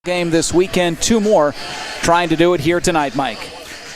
game this weekend. 2 more trying to do it here tonight, Mike.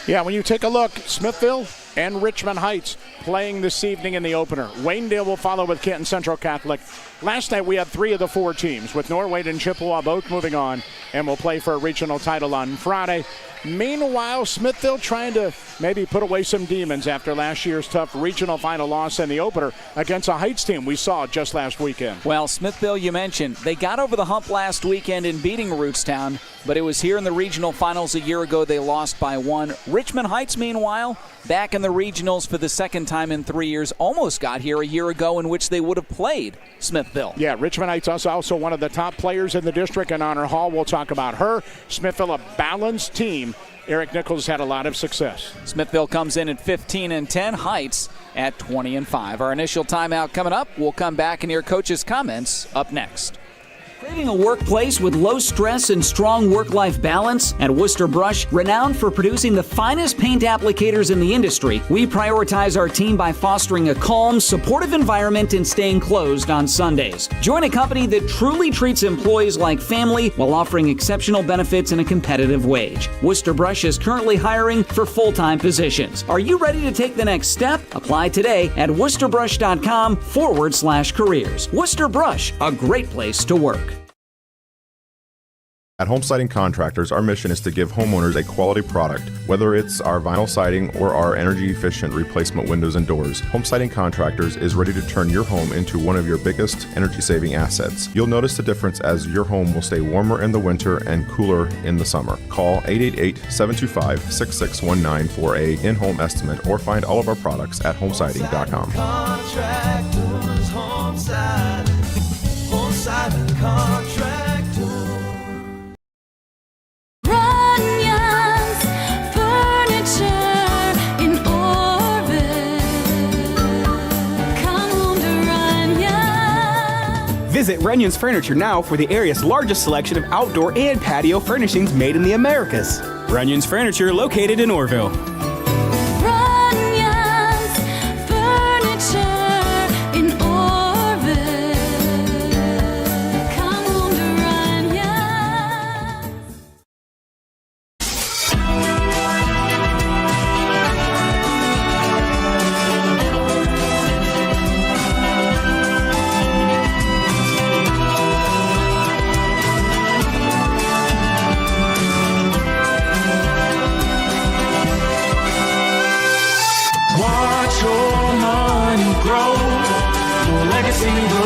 Yeah, when you take a look, Smithville and Richmond Heights playing this evening in the opener. Waynedale will follow with Canton Central Catholic. Last night we had 3 of the 4 teams, with Norway and Chippewa both moving on and will play for a regional title on Friday. Meanwhile, Smithville trying to maybe put away some demons after last year's tough regional final loss in the opener against a Heights team we saw just last weekend. Well, Smithville, you mentioned, they got over the hump last weekend in beating Rootstown, but it was here in the regional finals a year ago they lost by 1. Richmond Heights, meanwhile, back in the regionals for the second time in 3 years, almost got here a year ago in which they would have played Smithville. Yeah, Richmond Heights also one of the top players in the district in Honor Hall. We'll talk about her. Smithville, a balanced team. Eric Nichols had a lot of success. Smithville comes in at 15-10, Heights at 20-5. Our initial timeout coming up. We'll come back and hear coach's comments up next. Craving a workplace with low stress and strong work-life balance? At Worcester Brush, renowned for producing the finest paint applicators in the industry, we prioritize our team by fostering a calm, supportive environment and staying closed on Sundays. Join a company that truly treats employees like family while offering exceptional benefits and a competitive wage. Worcester Brush is currently hiring for full-time positions. Are you ready to take the next step? Apply today at worcesterbrush.com/careers. Worcester Brush, a great place to work. At Home Siding Contractors, our mission is to give homeowners a quality product, whether it's our vinyl siding or our energy-efficient replacement windows and doors. Home Siding Contractors is ready to turn your home into one of your biggest energy-saving assets. You'll notice the difference as your home will stay warmer in the winter and cooler in the summer. Call 888-725-6619 for a in-home estimate or find all of our products at homesiding.com. Contractors, Home Siding Contractors. Visit Runyon's Furniture now for the area's largest selection of outdoor and patio furnishings made in the Americas. Runyon's Furniture, located in Orville. Runyon's Furniture in Orville. Come on to Runyon's.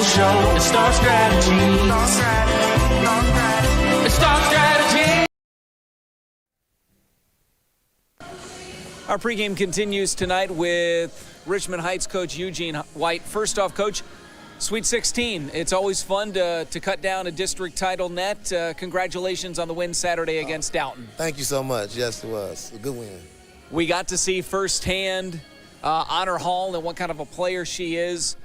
Show. It's Star Strategy. It's Star Strategy. Our pregame continues tonight with Richmond Heights coach Eugene White. First off, Coach, Sweet 16. It's always fun to cut down a district title net. Congratulations on the win Saturday against Downton. Thank you so much. Yes, it was a good win. We got to see firsthand Honor Hall and what kind of a player she is.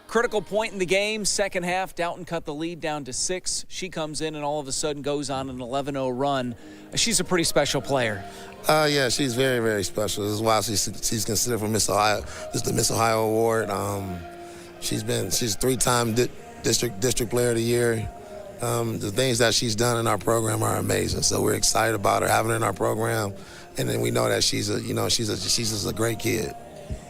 Critical point in the game, second half, Downton cut the lead down to 6. She comes in and all of a sudden goes on an 11-0 run. She's a pretty special player. Yeah, she's very, very special. This is why she's considered for Miss Ohio. This is the Miss Ohio Award. She's 3-time district player of the year. The things that she's done in our program are amazing. So we're excited about her having her in our program, and then we know that she's just a great kid.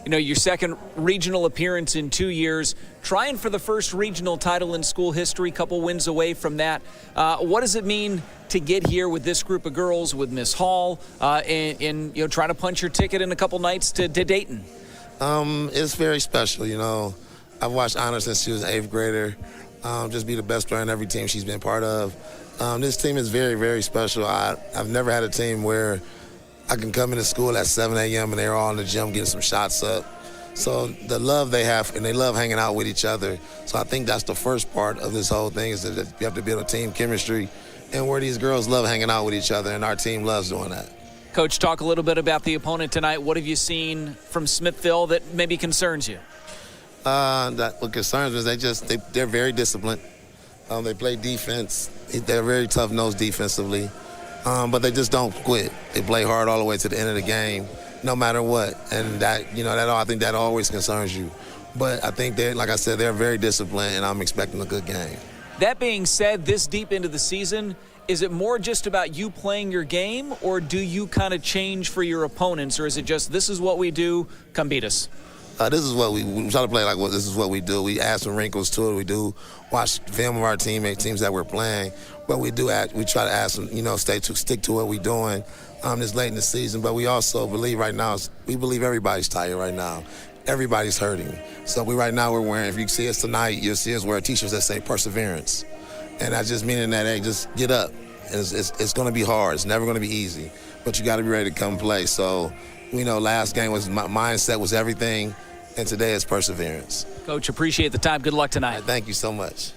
You know, your second regional appearance in 2 years, trying for the first regional title in school history, couple wins away from that. What does it mean to get here with this group of girls, with Miss Hall, and try to punch your ticket in a couple nights to Dayton? It's very special, you know. I've watched Honor since she was an 8th grader, just be the best player in every team she's been part of. This team is very, very special. I've never had a team where I can come into school at 7 a.m. and they're all in the gym getting some shots up. So the love they have, and they love hanging out with each other. So I think that's the first part of this whole thing, is that you have to build a team chemistry, and where these girls love hanging out with each other, and our team loves doing that. Coach, talk a little bit about the opponent tonight. What have you seen from Smithville that maybe concerns you? What concerns me is they're very disciplined. They play defense. They're very tough-nosed defensively. But they just don't quit. They play hard all the way to the end of the game, no matter what. And I think that always concerns you. But I think like I said, they're very disciplined, and I'm expecting a good game. That being said, this deep into the season, is it more just about you playing your game, or do you kind of change for your opponents, or is it just this is what we do, come beat us? This is what we try to play like. Well, this is what we do. We add some wrinkles to it. We do watch film of our teams that we're playing, but we try to add some, stick to what we're doing. This late in the season, but we also believe right now, we believe everybody's tired right now. Everybody's hurting. So we're wearing, if you see us tonight, you'll see us wear t-shirts that say perseverance. And that's just meaning that, hey, just get up. And it's going to be hard. It's never going to be easy. But you got to be ready to come play. So we know last game was mindset was everything, and today is perseverance. Coach, appreciate the time. Good luck tonight. Thank you so much.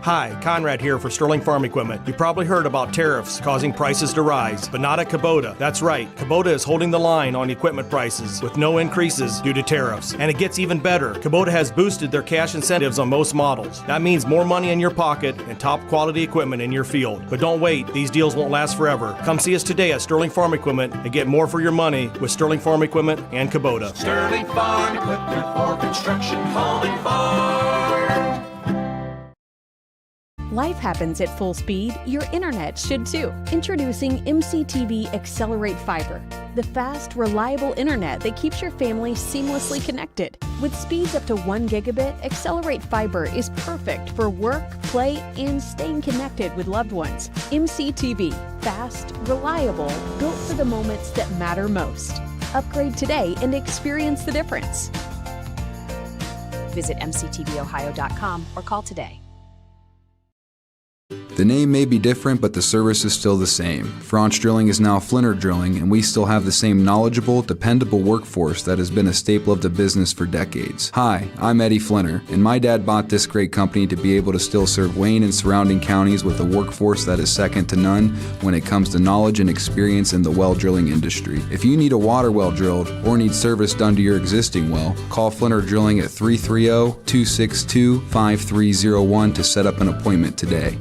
Hi, Conrad here for Sterling Farm Equipment. You probably heard about tariffs causing prices to rise, but not at Kubota. That's right, Kubota is holding the line on equipment prices with no increases due to tariffs. And it gets even better. Kubota has boosted their cash incentives on most models. That means more money in your pocket and top quality equipment in your field. But don't wait, these deals won't last forever. Come see us today at Sterling Farm Equipment and get more for your money with Sterling Farm Equipment and Kubota. Sterling Farm Equipment for construction, home and farm. Life happens at full speed. Your internet should too. Introducing MCTV Accelerate Fiber, the fast, reliable internet that keeps your family seamlessly connected. With speeds up to 1 gigabit, Accelerate Fiber is perfect for work, play, and staying connected with loved ones. MCTV, fast, reliable, built for the moments that matter most. Upgrade today and experience the difference. Visit mctvohio.com or call today. The name may be different, but the service is still the same. Franch Drilling is now Flinner Drilling, and we still have the same knowledgeable, dependable workforce that has been a staple of the business for decades. Hi, I'm Eddie Flinner, and my dad bought this great company to be able to still serve Wayne and surrounding counties with a workforce that is second to none when it comes to knowledge and experience in the well drilling industry. If you need a water well drilled or need service done to your existing well, call Flinner Drilling at 330-262-5301 to set up an appointment today.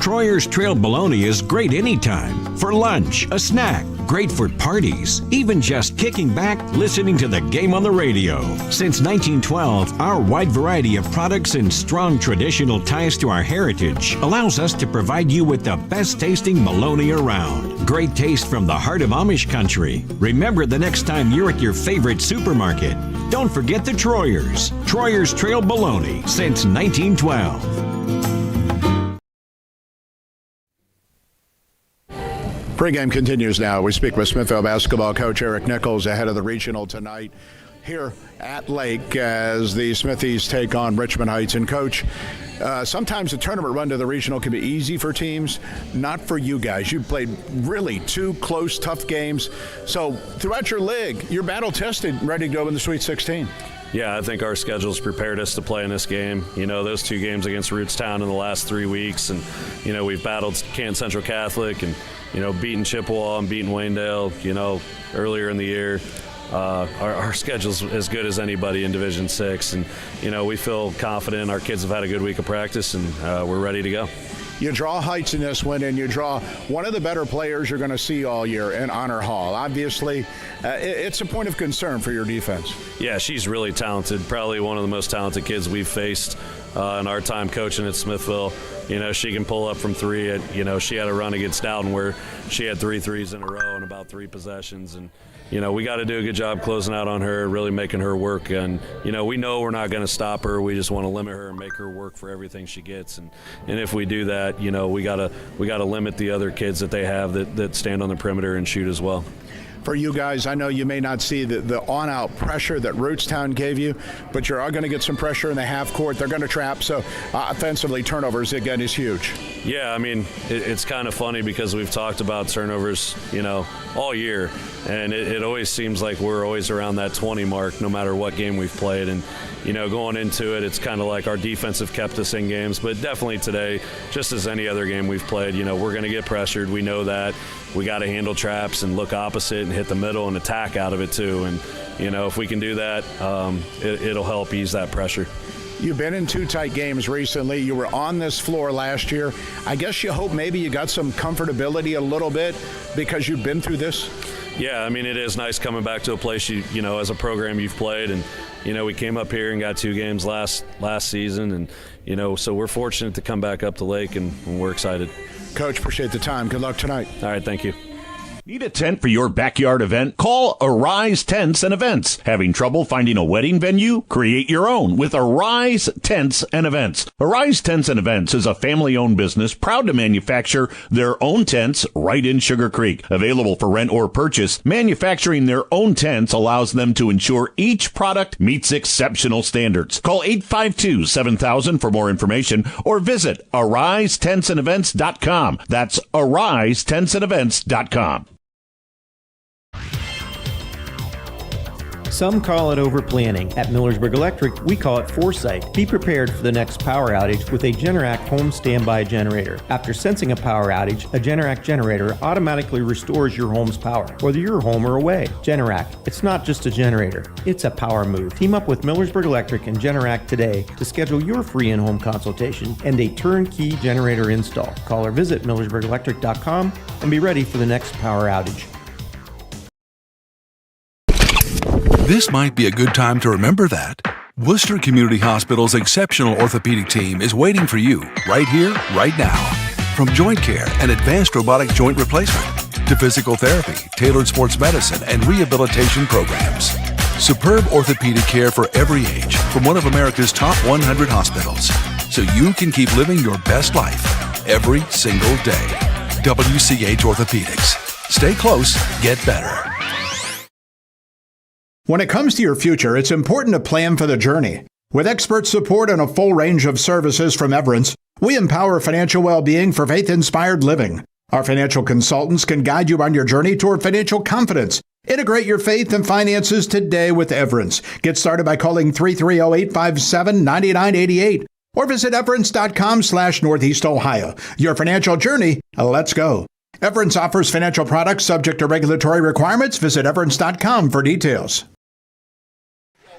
Troyer's Trail Bologna is great anytime. For lunch, a snack, great for parties, even just kicking back, listening to the game on the radio. Since 1912, our wide variety of products and strong traditional ties to our heritage allows us to provide you with the best tasting bologna around. Great taste from the heart of Amish country. Remember the next time you're at your favorite supermarket, don't forget the Troyers. Troyer's Trail Bologna since 1912. Pregame continues now. We speak with Smithville basketball coach Eric Nichols ahead of the regional tonight here at Lake as the Smithies take on Richmond Heights. And Coach, sometimes the tournament run to the regional can be easy for teams, not for you guys. You played really 2 close, tough games. So throughout your league, you're battle-tested, ready to go in the Sweet 16. Yeah, I think our schedule's prepared us to play in this game. You know, those 2 games against Rootstown in the last 3 weeks, and, you know, we've battled Canton Central Catholic and, you know, beaten Chippewa and beaten Waynedale, you know, earlier in the year. Our schedule's as good as anybody in Division 6, and, you know, we feel confident. Our kids have had a good week of practice, and we're ready to go. You draw Heights in this one, and you draw one of the better players you're going to see all year in Honor Hall. Obviously, it's a point of concern for your defense. Yeah, she's really talented, probably one of the most talented kids we've faced in our time coaching at Smithville. You know, she can pull up from 3. You know, she had a run against Dowden where she had 3 threes in a row in about 3 possessions. And, you know, we got to do a good job closing out on her, really making her work. And, you know, we know we're not going to stop her. We just want to limit her and make her work for everything she gets. And if we do that, you know, we got to limit the other kids that they have that stand on the perimeter and shoot as well. For you guys, I know you may not see the on-out pressure that Rootstown gave you, but you're all going to get some pressure in the half court. They're going to trap, so offensively, turnovers, again, is huge. Yeah, I mean, it's kind of funny because we've talked about turnovers, you know, all year, and it always seems like we're always around that 20 mark no matter what game we've played. And, you know, going into it, it's kind of like our defense have kept us in games, but definitely today, just as any other game we've played, you know, we're going to get pressured. We know that. We got to handle traps and look opposite and hit the middle and attack out of it too. And, you know, if we can do that, it'll help ease that pressure. You've been in 2 tight games recently. You were on this floor last year. I guess you hope maybe you got some comfortability a little bit because you've been through this. Yeah, I mean, it is nice coming back to a place you know, as a program you've played and, we came up here and got 2 games last season, and so we're fortunate to come back up to Lake, and we're excited. Coach, appreciate the time. Good luck tonight. All right, thank you. Need a tent for your backyard event? Call Arise Tents and Events. Having trouble finding a wedding venue? Create your own with Arise Tents and Events. Arise Tents and Events is a family-owned business proud to manufacture their own tents right in Sugar Creek. Available for rent or purchase, manufacturing their own tents allows them to ensure each product meets exceptional standards. Call 852-7000 for more information or visit AriseTentsandEvents.com. That's AriseTentsandEvents.com. Some call it overplanning. At Millersburg Electric, we call it foresight. Be prepared for the next power outage with a Generac home standby generator. After sensing a power outage, a Generac generator automatically restores your home's power, whether you're home or away. Generac, it's not just a generator, it's a power move. Team up with Millersburg Electric and Generac today to schedule your free in-home consultation and a turnkey generator install. Call or visit MillersburgElectric.com and be ready for the next power outage. This might be a good time to remember that. Worcester Community Hospital's exceptional orthopedic team is waiting for you right here, right now. From joint care and advanced robotic joint replacement to physical therapy, tailored sports medicine, and rehabilitation programs. Superb orthopedic care for every age from one of America's top 100 hospitals. So you can keep living your best life every single day. WCH Orthopedics. Stay close, get better. When it comes to your future, it's important to plan for the journey. With expert support and a full range of services from Everence, we empower financial well-being for faith-inspired living. Our financial consultants can guide you on your journey toward financial confidence. Integrate your faith and finances today with Everence. Get started by calling 330-857-9988 or visit everence.com/Northeast Ohio. Your financial journey, let's go. Everence offers financial products subject to regulatory requirements. Visit everence.com for details.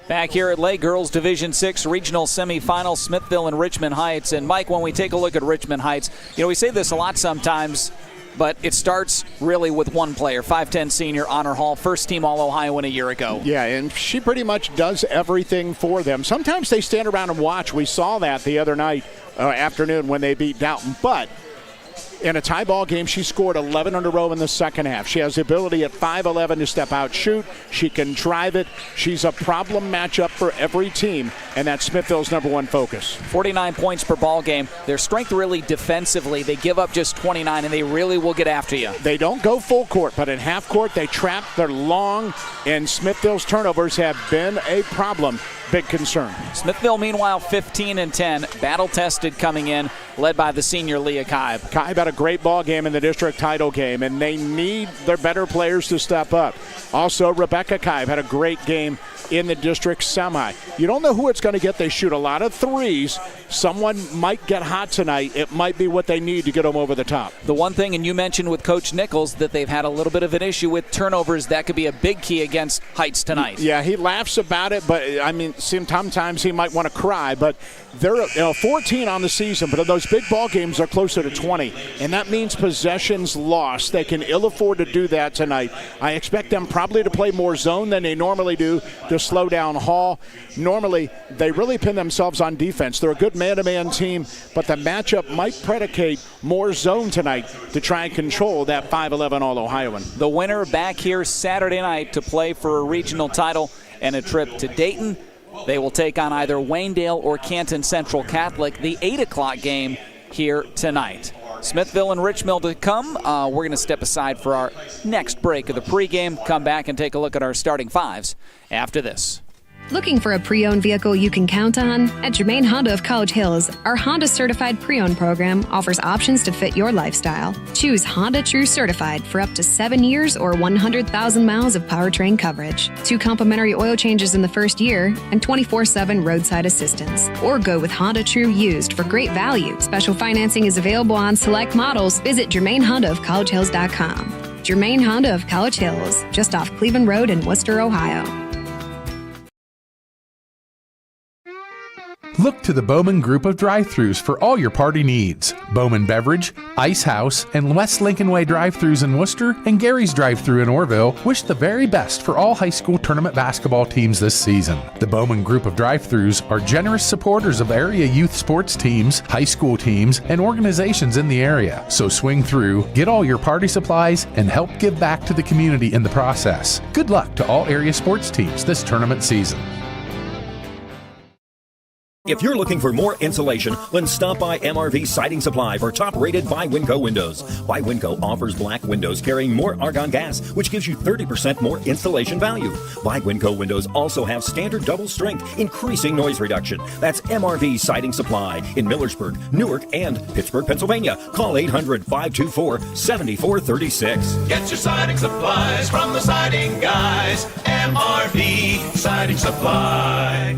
Back here at Lake Girls Division 6 Regional Semifinal, Smithville and Richmond Heights. And Mike, when we take a look at Richmond Heights, we say this a lot sometimes, but it starts really with one player, 5'10 senior Honor Hall, first team All-Ohioan a year ago. Yeah, and she pretty much does everything for them. Sometimes they stand around and watch. We saw that the other night, afternoon, when they beat Downton. But in a tie ball game, she scored 11 in a row in the second half. She has the ability at 5'11 to step out, shoot. She can drive it. She's a problem matchup for every team, and that's Smithville's number one focus. 49 points per ball game. Their strength really defensively. They give up just 29, and they really will get after you. They don't go full court, but in half court, they trap. They're long, and Smithville's turnovers have been a problem. Big concern. Smithville, meanwhile, 15-10, battle-tested coming in, led by the senior Leah Kibe. Kibe had a great ball game in the district title game, and they need their better players to step up. Also, Rebecca Kibe had a great game in the district semi. You don't know who it's going to get. They shoot a lot of threes. Someone might get hot tonight. It might be what they need to get them over the top. The one thing, and you mentioned with Coach Nichols, that they've had a little bit of an issue with turnovers. That could be a big key against Heights tonight. Yeah, he laughs about it, but I mean, sometimes he might want to cry, but they're 14 on the season, but those big ball games are closer to 20, and that means possessions lost. They can ill afford to do that tonight. I expect them probably to play more zone than they normally do to slow down Hall. Normally, they really pin themselves on defense. They're a good man-to-man team, but the matchup might predicate more zone tonight to try and control that 5'11 All-Ohioan. The winner back here Saturday night to play for a regional title and a trip to Dayton. They will take on either Waynedale or Canton Central Catholic, the 8 o'clock game here tonight. Smithville and Richmond to come. We're going to step aside for our next break of the pregame, come back and take a look at our starting fives after this. Looking for a pre-owned vehicle you can count on? At Germain Honda of College Hills, our Honda Certified Pre-Owned program offers options to fit your lifestyle. Choose Honda True Certified for up to 7 years or 100,000 miles of powertrain coverage, 2 complimentary oil changes in the first year, and 24/7 roadside assistance. Or go with Honda True Used for great value. Special financing is available on select models. Visit GermainHondaofCollegeHills.com. Germain Honda of College Hills, just off Cleveland Road in Worcester, Ohio. Look to the Bowman Group of drive-thrus for all your party needs. Bowman Beverage, Ice House, and West Lincoln Way drive-thrus in Worcester and Gary's drive-thru in Orville wish the very best for all high school tournament basketball teams this season. The Bowman Group of drive-thrus are generous supporters of area youth sports teams, high school teams, and organizations in the area. So swing through, get all your party supplies, and help give back to the community in the process. Good luck to all area sports teams this tournament season. If you're looking for more insulation, then stop by MRV Siding Supply for top-rated by Winco windows. By Winco offers black windows carrying more argon gas, which gives you 30% more insulation value. By Winco windows also have standard double strength, increasing noise reduction. That's MRV Siding Supply in Millersburg, Newark, and Pittsburgh, Pennsylvania. Call 800-524-7436. Get your siding supplies from the siding guys. MRV Siding Supply.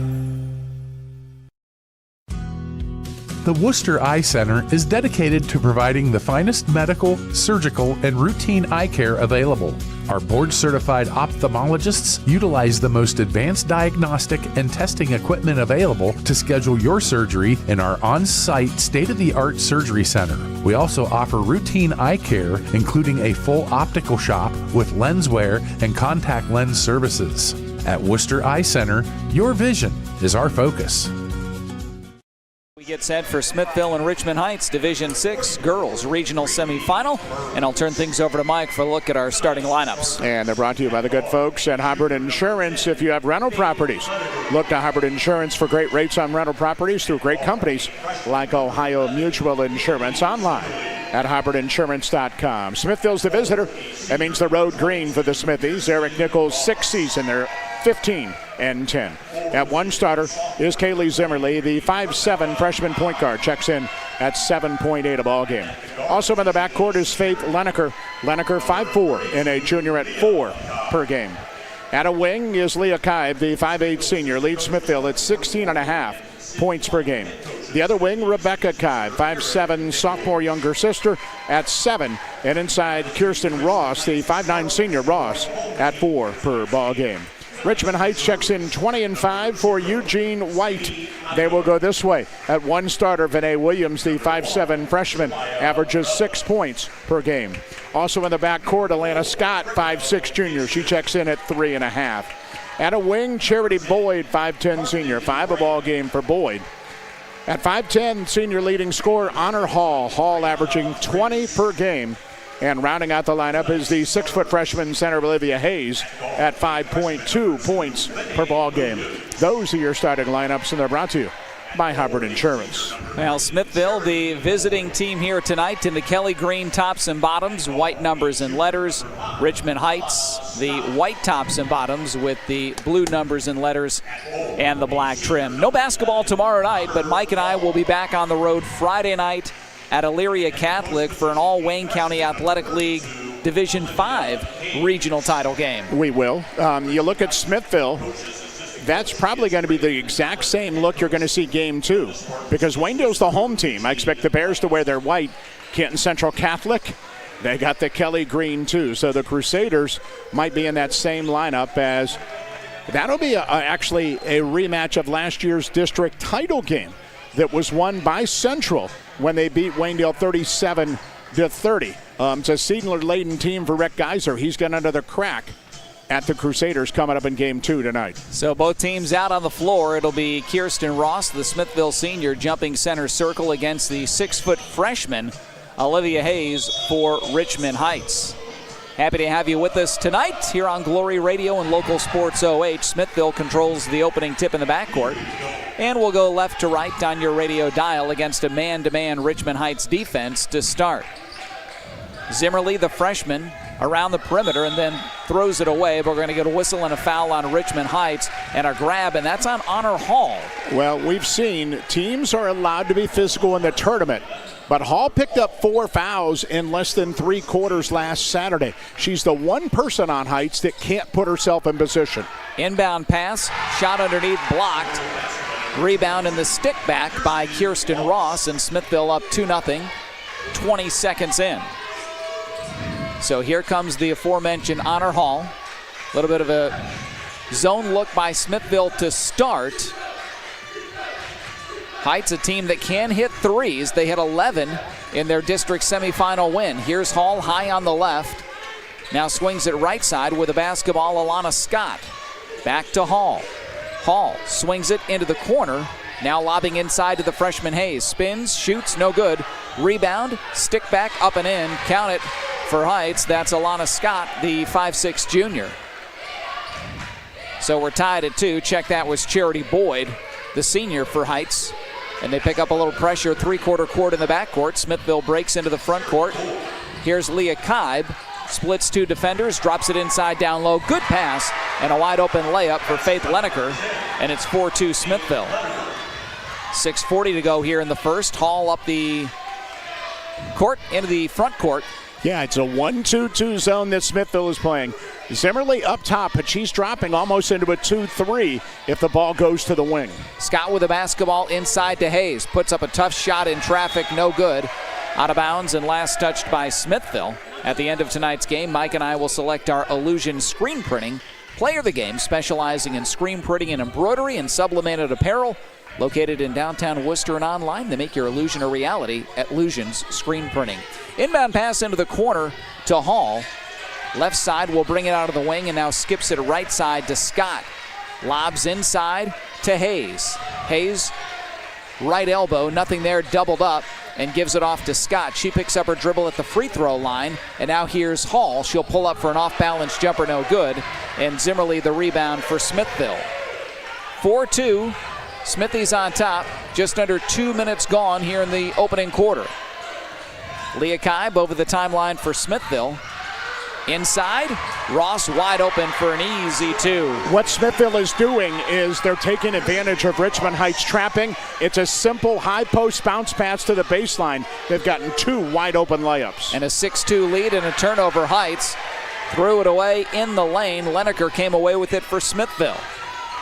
The Worcester Eye Center is dedicated to providing the finest medical, surgical, and routine eye care available. Our board-certified ophthalmologists utilize the most advanced diagnostic and testing equipment available to schedule your surgery in our on-site state-of-the-art surgery center. We also offer routine eye care, including a full optical shop with lens wear and contact lens services. At Worcester Eye Center, your vision is our focus. We get set for Smithville and Richmond Heights Division 6 girls regional semifinal, and I'll turn things over to Mike for a look at our starting lineups. And they're brought to you by the good folks at Hubbard Insurance. If you have rental properties, look to Hubbard Insurance for great rates on rental properties through great companies like Ohio Mutual Insurance. Online at HubbardInsurance.com. Smithville's the visitor. That means the road green for the Smithies. Eric Nichols' sixth season. They're 15-10. At one starter is Kaylee Zimmerly, the 5'7" freshman point guard. Checks in at 7.8 a ball game. Also in the backcourt is Faith Leneker. Leneker 5'4" and a junior at 4 per game. At a wing is Leah Kibe, the 5'8" senior, leads Smithville at 16.5 points per game. The other wing, Rebecca Kibe, 5'7" sophomore younger sister at 7. And inside, Kirsten Ross, the 5'9" senior Ross, at 4 per ball game. Richmond Heights checks in 20-5 for Eugene White. They will go this way. At one starter, Vinay Williams, the 5'7" freshman, averages 6 points per game. Also in the backcourt, Alana Scott, 5'6" junior. She checks in at 3.5. At a wing, Charity Boyd, 5'10" senior. 5 a ball game for Boyd. At 5'10", senior leading scorer, Honor Hall. Hall averaging 20 per game. And rounding out the lineup is the 6' freshman center Olivia Hayes at 5.2 points per ball game. Those are your starting lineups, and they're brought to you by Hubbard Insurance. Well, Smithville, the visiting team here tonight in the Kelly green tops and bottoms, white numbers and letters. Richmond Heights, the white tops and bottoms with the blue numbers and letters and the black trim. No basketball tomorrow night, but Mike and I will be back on the road Friday night at Elyria Catholic for an all-Wayne County Athletic League Division 5 regional title game. We will. You look at Smithville, that's probably going to be the exact same look you're going to see game 2 because Waynedale's the home team. I expect the Bears to wear their white. Canton Central Catholic, they got the Kelly green too. So the Crusaders might be in that same lineup as that'll be actually a rematch of last year's district title game that was won by Central when they beat Waynedale 37-30. It's a senior-laden team for Rick Geiser. He's got another crack at the Crusaders coming up in game 2 tonight. So both teams out on the floor. It'll be Kirsten Ross, the Smithville senior, jumping center circle against the 6' freshman Olivia Hayes for Richmond Heights. Happy to have you with us tonight here on Glory Radio and Local Sports OH. Smithville controls the opening tip in the backcourt. And we'll go left to right on your radio dial against a man-to-man Richmond Heights defense to start. Zimmerly, the freshman, around the perimeter and then throws it away. But we're going to get a whistle and a foul on Richmond Heights and a grab, and that's on Honor Hall. Well, we've seen teams are allowed to be physical in the tournament, but Hall picked up 4 fouls in less than 3 quarters last Saturday. She's the one person on Heights that can't put herself in position. Inbound pass, shot underneath, blocked. Rebound in the stick back by Kirsten Ross, and Smithville up 2-0, 20 seconds in. So here comes the aforementioned Honor Hall. A little bit of a zone look by Smithville to start. Heights, a team that can hit threes. They hit 11 in their district semifinal win. Here's Hall high on the left. Now swings it right side with a basketball, Alana Scott. Back to Hall. Hall swings it into the corner. Now lobbing inside to the freshman Hayes. Spins, shoots, no good. Rebound, stick back, up and in. Count it for Heights. That's Alana Scott, the 5'6 junior. So we're tied at 2. Check that was Charity Boyd, the senior for Heights. And they pick up a little pressure, three-quarter court in the backcourt. Smithville breaks into the front court. Here's Leah Kibe. Splits 2 defenders, drops it inside down low. Good pass and a wide open layup for Faith Leneker. And it's 4-2 Smithville. 6:40 to go here in the first. Hall up the court into the front court. Yeah, it's a 1-2-2 zone that Smithville is playing. Zimmerly up top, but she's dropping almost into a 2-3 if the ball goes to the wing. Scott with the basketball inside to Hayes. Puts up a tough shot in traffic, no good. Out of bounds and last touched by Smithville. At the end of tonight's game, Mike and I will select our Illusion Screen Printing Player of the Game, specializing in screen printing and embroidery and sublimated apparel. Located in downtown Worcester and online, they make your illusion a reality at Illusions Screen Printing. Inbound pass into the corner to Hall. Left side will bring it out of the wing and now skips it right side to Scott. Lobs inside to Hayes. Hayes, right elbow, nothing there, doubled up, and gives it off to Scott. She picks up her dribble at the free throw line, and now here's Hall. She'll pull up for an off-balance jumper, no good, and Zimmerly the rebound for Smithville. 4-2. Smithies on top, just under 2 minutes gone here in the opening quarter. Leah Kibe over the timeline for Smithville. Inside, Ross wide open for an easy 2. What Smithville is doing is they're taking advantage of Richmond Heights trapping. It's a simple high post bounce pass to the baseline. They've gotten 2 wide open layups. And a 6-2 lead and a turnover. Heights threw it away in the lane. Leneker came away with it for Smithville.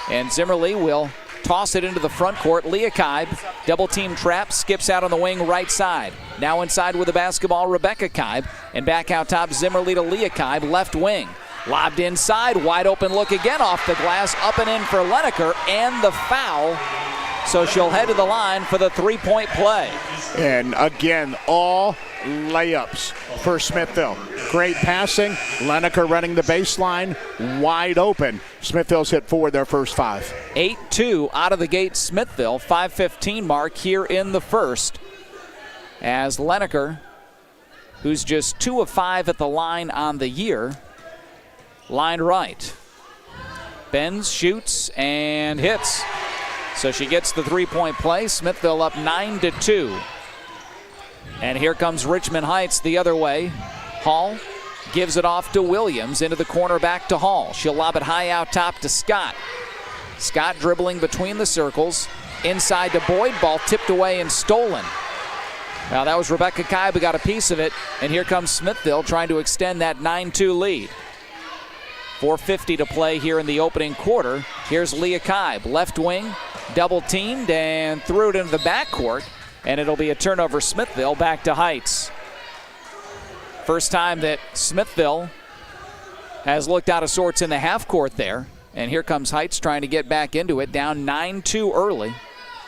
And Zimmerly will toss it into the front court. Leah Kibe, double team trap, skips out on the wing right side. Now inside with the basketball, Rebecca Kibe. And back out top, Zimmerly to Leah Kibe, left wing. Lobbed inside, wide open look again off the glass, up and in for Leneker, and the foul. So she'll head to the line for the three-point play. And again, all layups for Smithville. Great passing. Leneker running the baseline, wide open. Smithville's hit 4 of their first 5. 8-2 out of the gate, Smithville. 5:15 mark here in the first. As Leneker, who's just 2 of 5 at the line on the year, lined right. Bends, shoots, and hits. So she gets the three-point play. Smithville up 9-2. And here comes Richmond Heights the other way. Hall gives it off to Williams, into the corner back to Hall. She'll lob it high out top to Scott. Scott dribbling between the circles. Inside to Boyd, ball tipped away and stolen. Now that was Rebecca Kibe who got a piece of it. And here comes Smithville trying to extend that 9-2 lead. 4:50 to play here in the opening quarter. Here's Leah Kibe, left wing, double teamed and threw it into the backcourt. And it'll be a turnover. Smithville back to Heights. First time that Smithville has looked out of sorts in the half court there. And here comes Heights trying to get back into it, down 9-2 early.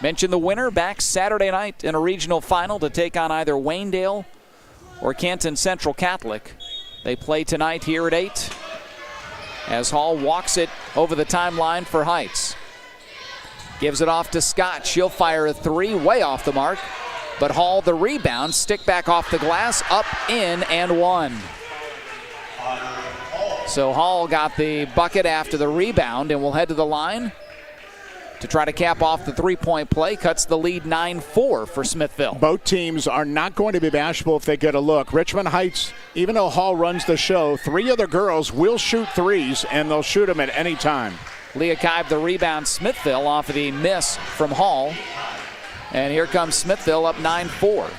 Mentioned the winner back Saturday night in a regional final to take on either Waynedale or Canton Central Catholic. They play tonight here at 8 as Hall walks it over the timeline for Heights. Gives it off to Scott. She'll fire a 3, way off the mark. But Hall the rebound, stick back off the glass, up, in, and 1. So Hall got the bucket after the rebound and will head to the line to try to cap off the three-point play. Cuts the lead 9-4 for Smithville. Both teams are not going to be bashful if they get a look. Richmond Heights, even though Hall runs the show, 3 other girls will shoot threes, and they'll shoot them at any time. Leah Kibe the rebound. Smithville off of the miss from Hall. And here comes Smithville up 9-4.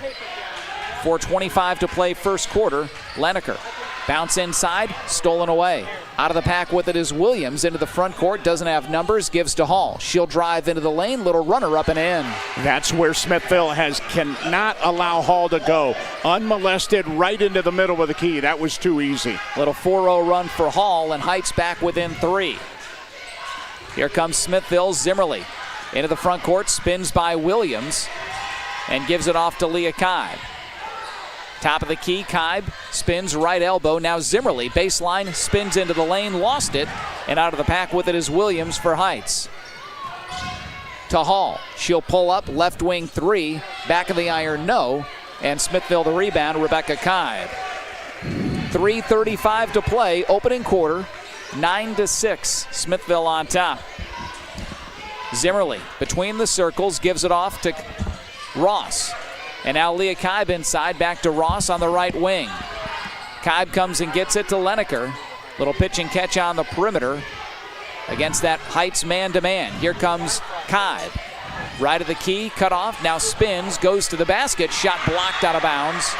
4:25 to play first quarter. Leneker. Bounce inside, stolen away. Out of the pack with it is Williams into the front court. Doesn't have numbers, gives to Hall. She'll drive into the lane, little runner up and in. That's where Smithville cannot allow Hall to go. Unmolested right into the middle of the key. That was too easy. Little 4-0 run for Hall, and Heights back within 3. Here comes Smithville. Zimmerly Into the front court, spins by Williams, and gives it off to Leah Kibe. Top of the key, Kibe spins right elbow. Now Zimmerly, baseline, spins into the lane, lost it, and out of the pack with it is Williams for Heights. To Hall, she'll pull up, left wing three, back of the iron, no, and Smithville the rebound, Rebecca Kibe. 3:35 to play, opening quarter, 9-6, Smithville on top. Zimmerly, between the circles, gives it off to Ross. And now Leah Kibe inside, back to Ross on the right wing. Kibe comes and gets it to Leneker. Little pitch and catch on the perimeter against that Heights man-to-man. Here comes Kibe. Right of the key, cut off, now spins, goes to the basket, shot blocked out of bounds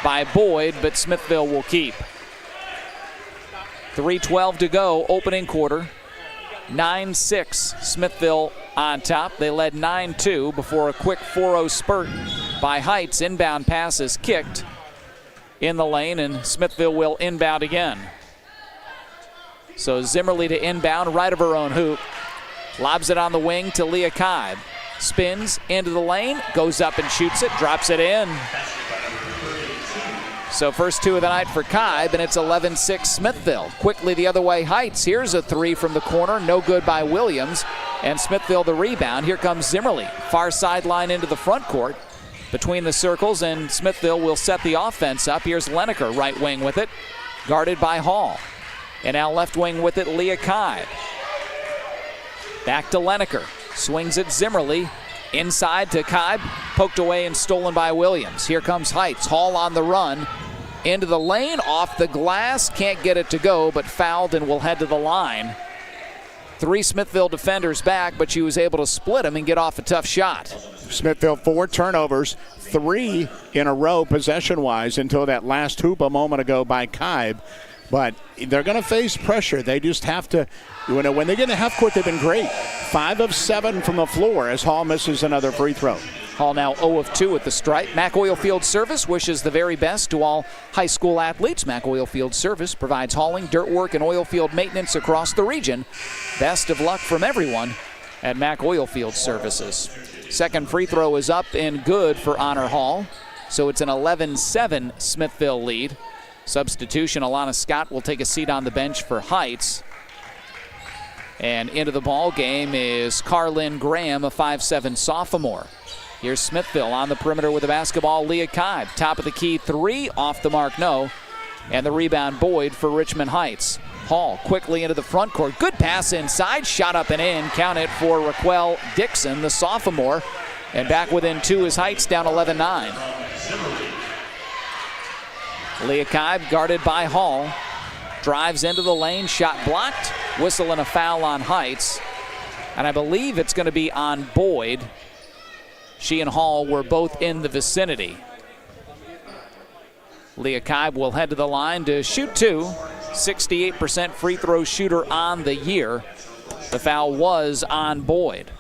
by Boyd, but Smithville will keep. 3:12 to go, opening quarter. 9-6, Smithville on top. They led 9-2 before a quick 4-0 spurt by Heights. Inbound pass is kicked in the lane, and Smithville will inbound again. So Zimmerly to inbound, right of her own hoop. Lobs it on the wing to Leah Kibe. Spins into the lane, goes up and shoots it, drops it in. So first two of the night for Kibe, and it's 11-6 Smithville. Quickly the other way, Heights. Here's a three from the corner, no good by Williams. And Smithville the rebound. Here comes Zimmerly. Far sideline into the front court. Between the circles, and Smithville will set the offense up. Here's Leneker, right wing with it. Guarded by Hall. And now left wing with it, Leah Kibe. Back to Leneker. Swings it Zimmerly. Inside to Kibe. Poked away and stolen by Williams. Here comes Heights. Hall on the run. Into the lane, off the glass. Can't get it to go, but fouled and will head to the line. Three Smithville defenders back, but she was able to split them and get off a tough shot. Smithville 4 turnovers, 3 in a row possession-wise until that last hoop a moment ago by Kibe. But they're going to face pressure. They just have to, when they get in the half court, they've been great. 5 of 7 from the floor as Hall misses another free throw. Hall now 0 of 2 at the stripe. Mac Oilfield Service wishes the very best to all high school athletes. Mac Oilfield Service provides hauling, dirt work, and oil field maintenance across the region. Best of luck from everyone at Mac Oilfield Services. Second free throw is up and good for Honor Hall. So it's an 11-7 Smithville lead. Substitution, Alana Scott will take a seat on the bench for Heights. And into the ball game is Carlin Graham, a 5'7 sophomore. Here's Smithville on the perimeter with the basketball. Leah Kibe, top of the key, 3, off the mark, no. And the rebound, Boyd for Richmond Heights. Hall quickly into the front court. Good pass inside, shot up and in. Count it for Raquel Dixon, the sophomore. And back within 2 is Heights, down 11-9. Leah Kibe guarded by Hall. Drives into the lane, shot blocked. Whistle and a foul on Heights. And I believe it's going to be on Boyd. She and Hall were both in the vicinity. Leah Kibe will head to the line to shoot 2. 68% free throw shooter on the year. The foul was on Boyd.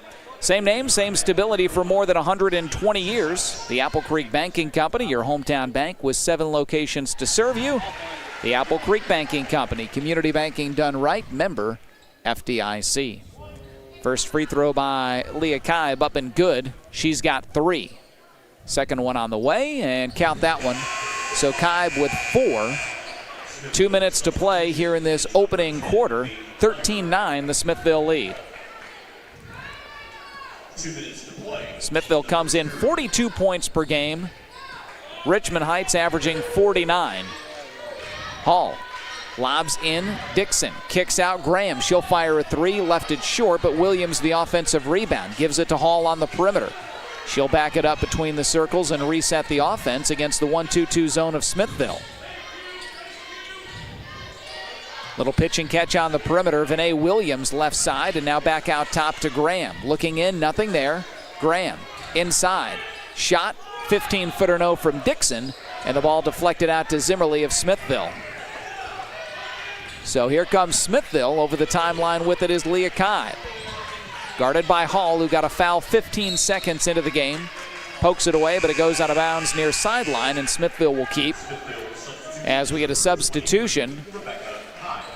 Same name, same stability for more than 120 years. The Apple Creek Banking Company, your hometown bank with 7 locations to serve you. The Apple Creek Banking Company, community banking done right, member FDIC. First free throw by Leah Kibe up and good. She's got 3. Second one on the way, and count that one. So Kibe with 4. 2 minutes to play here in this opening quarter. 13-9, the Smithville lead. Smithville comes in 42 points per game. Richmond Heights averaging 49. Hall lobs in, Dixon kicks out Graham. She'll fire a 3, left it short, but Williams the offensive rebound. Gives it to Hall on the perimeter. She'll back it up between the circles and reset the offense against the 1-2-2 zone of Smithville. Little pitch and catch on the perimeter. Vinay Williams left side, and now back out top to Graham. Looking in, nothing there. Graham inside. Shot, 15-footer no from Dixon, and the ball deflected out to Zimmerly of Smithville. So here comes Smithville. Over the timeline with it is Leah Kibe. Guarded by Hall, who got a foul 15 seconds into the game. Pokes it away, but it goes out of bounds near sideline, and Smithville will keep. As we get a substitution,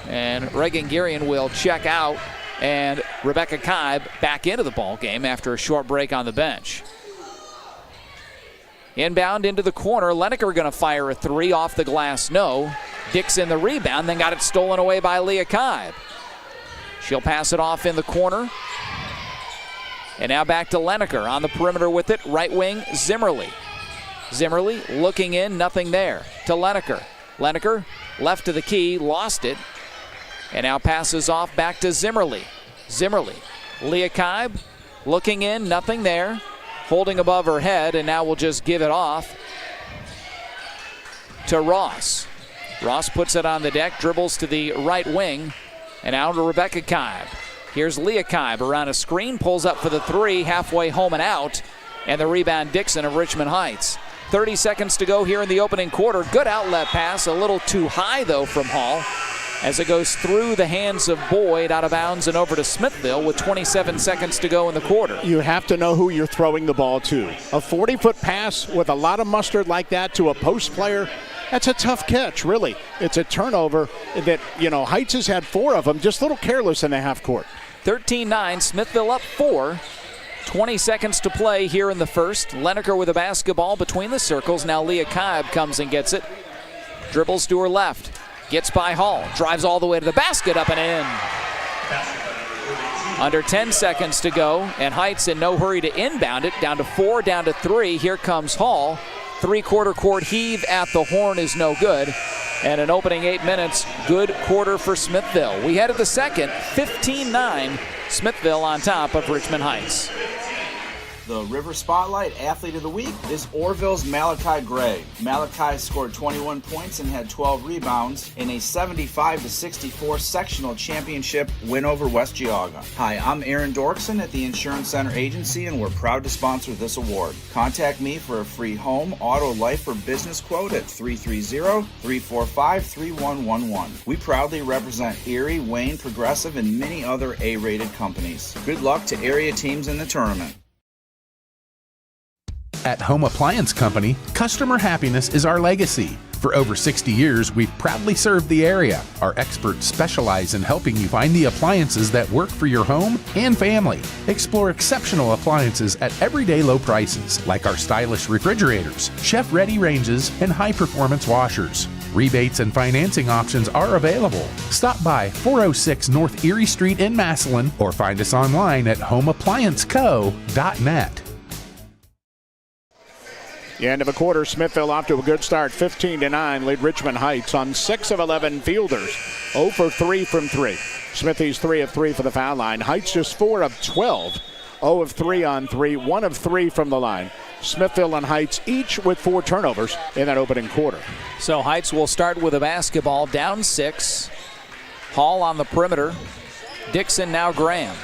and Reagan Gurian will check out, and Rebecca Kibe back into the ball game after a short break on the bench. Inbound into the corner. Leneker going to fire a three off the glass. No. Dixon the rebound, then got it stolen away by Leah Kibe. She'll pass it off in the corner. And now back to Leneker on the perimeter with it. Right wing, Zimmerly. Zimmerly looking in, nothing there. To Leneker. Leneker left to the key, lost it. And now passes off back to Zimmerly. Zimmerly. Leah Kibe looking in, nothing there. Holding above her head, and now we'll just give it off to Ross. Ross puts it on the deck, dribbles to the right wing, and out to Rebecca Kibe. Here's Leah Kibe around a screen, pulls up for the three, halfway home and out, and the rebound Dixon of Richmond Heights. 30 seconds to go here in the opening quarter. Good outlet pass, a little too high though from Hall, as it goes through the hands of Boyd, out of bounds and over to Smithville with 27 seconds to go in the quarter. You have to know who you're throwing the ball to. A 40-foot pass with a lot of mustard like that to a post player, that's a tough catch, really. It's a turnover that, Heights has had 4 of them, just a little careless in the half court. 13-9, Smithville up 4. 20 seconds to play here in the first. Leneker with a basketball between the circles. Now Leah Kibe comes and gets it. Dribbles to her left. Gets by Hall, drives all the way to the basket, up and in. Under 10 seconds to go, and Heights in no hurry to inbound it. Down to 4, down to 3. Here comes Hall. 3-quarter court heave at the horn is no good. And an opening 8 minutes, good quarter for Smithville. We head to the second, 15-9. Smithville on top of Richmond Heights. The River Spotlight Athlete of the Week is Orville's Malachi Gray. Malachi scored 21 points and had 12 rebounds in a 75-64 sectional championship win over West Geauga. Hi, I'm Aaron Dorkson at the Insurance Center Agency, and we're proud to sponsor this award. Contact me for a free home, auto, life, or business quote at 330-345-3111. We proudly represent Erie, Wayne, Progressive, and many other A-rated companies. Good luck to area teams in the tournament. At Home Appliance Company, customer happiness is our legacy. For over 60 years, we've proudly served the area. Our experts specialize in helping you find the appliances that work for your home and family. Explore exceptional appliances at everyday low prices, like our stylish refrigerators, chef-ready ranges, and high-performance washers. Rebates and financing options are available. Stop by 406 North Erie Street in Massillon or find us online at homeapplianceco.net. The end of a quarter, Smithville off to a good start, 15-9, lead Richmond Heights on 6 of 11 fielders, 0 for 3 from 3. Smithies 3 of 3 for the foul line. Heights just 4 of 12, 0 of 3 on 3, 1 of 3 from the line. Smithville and Heights each with 4 turnovers in that opening quarter. So Heights will start with a basketball, down 6. Hall on the perimeter. Dixon, now Graham.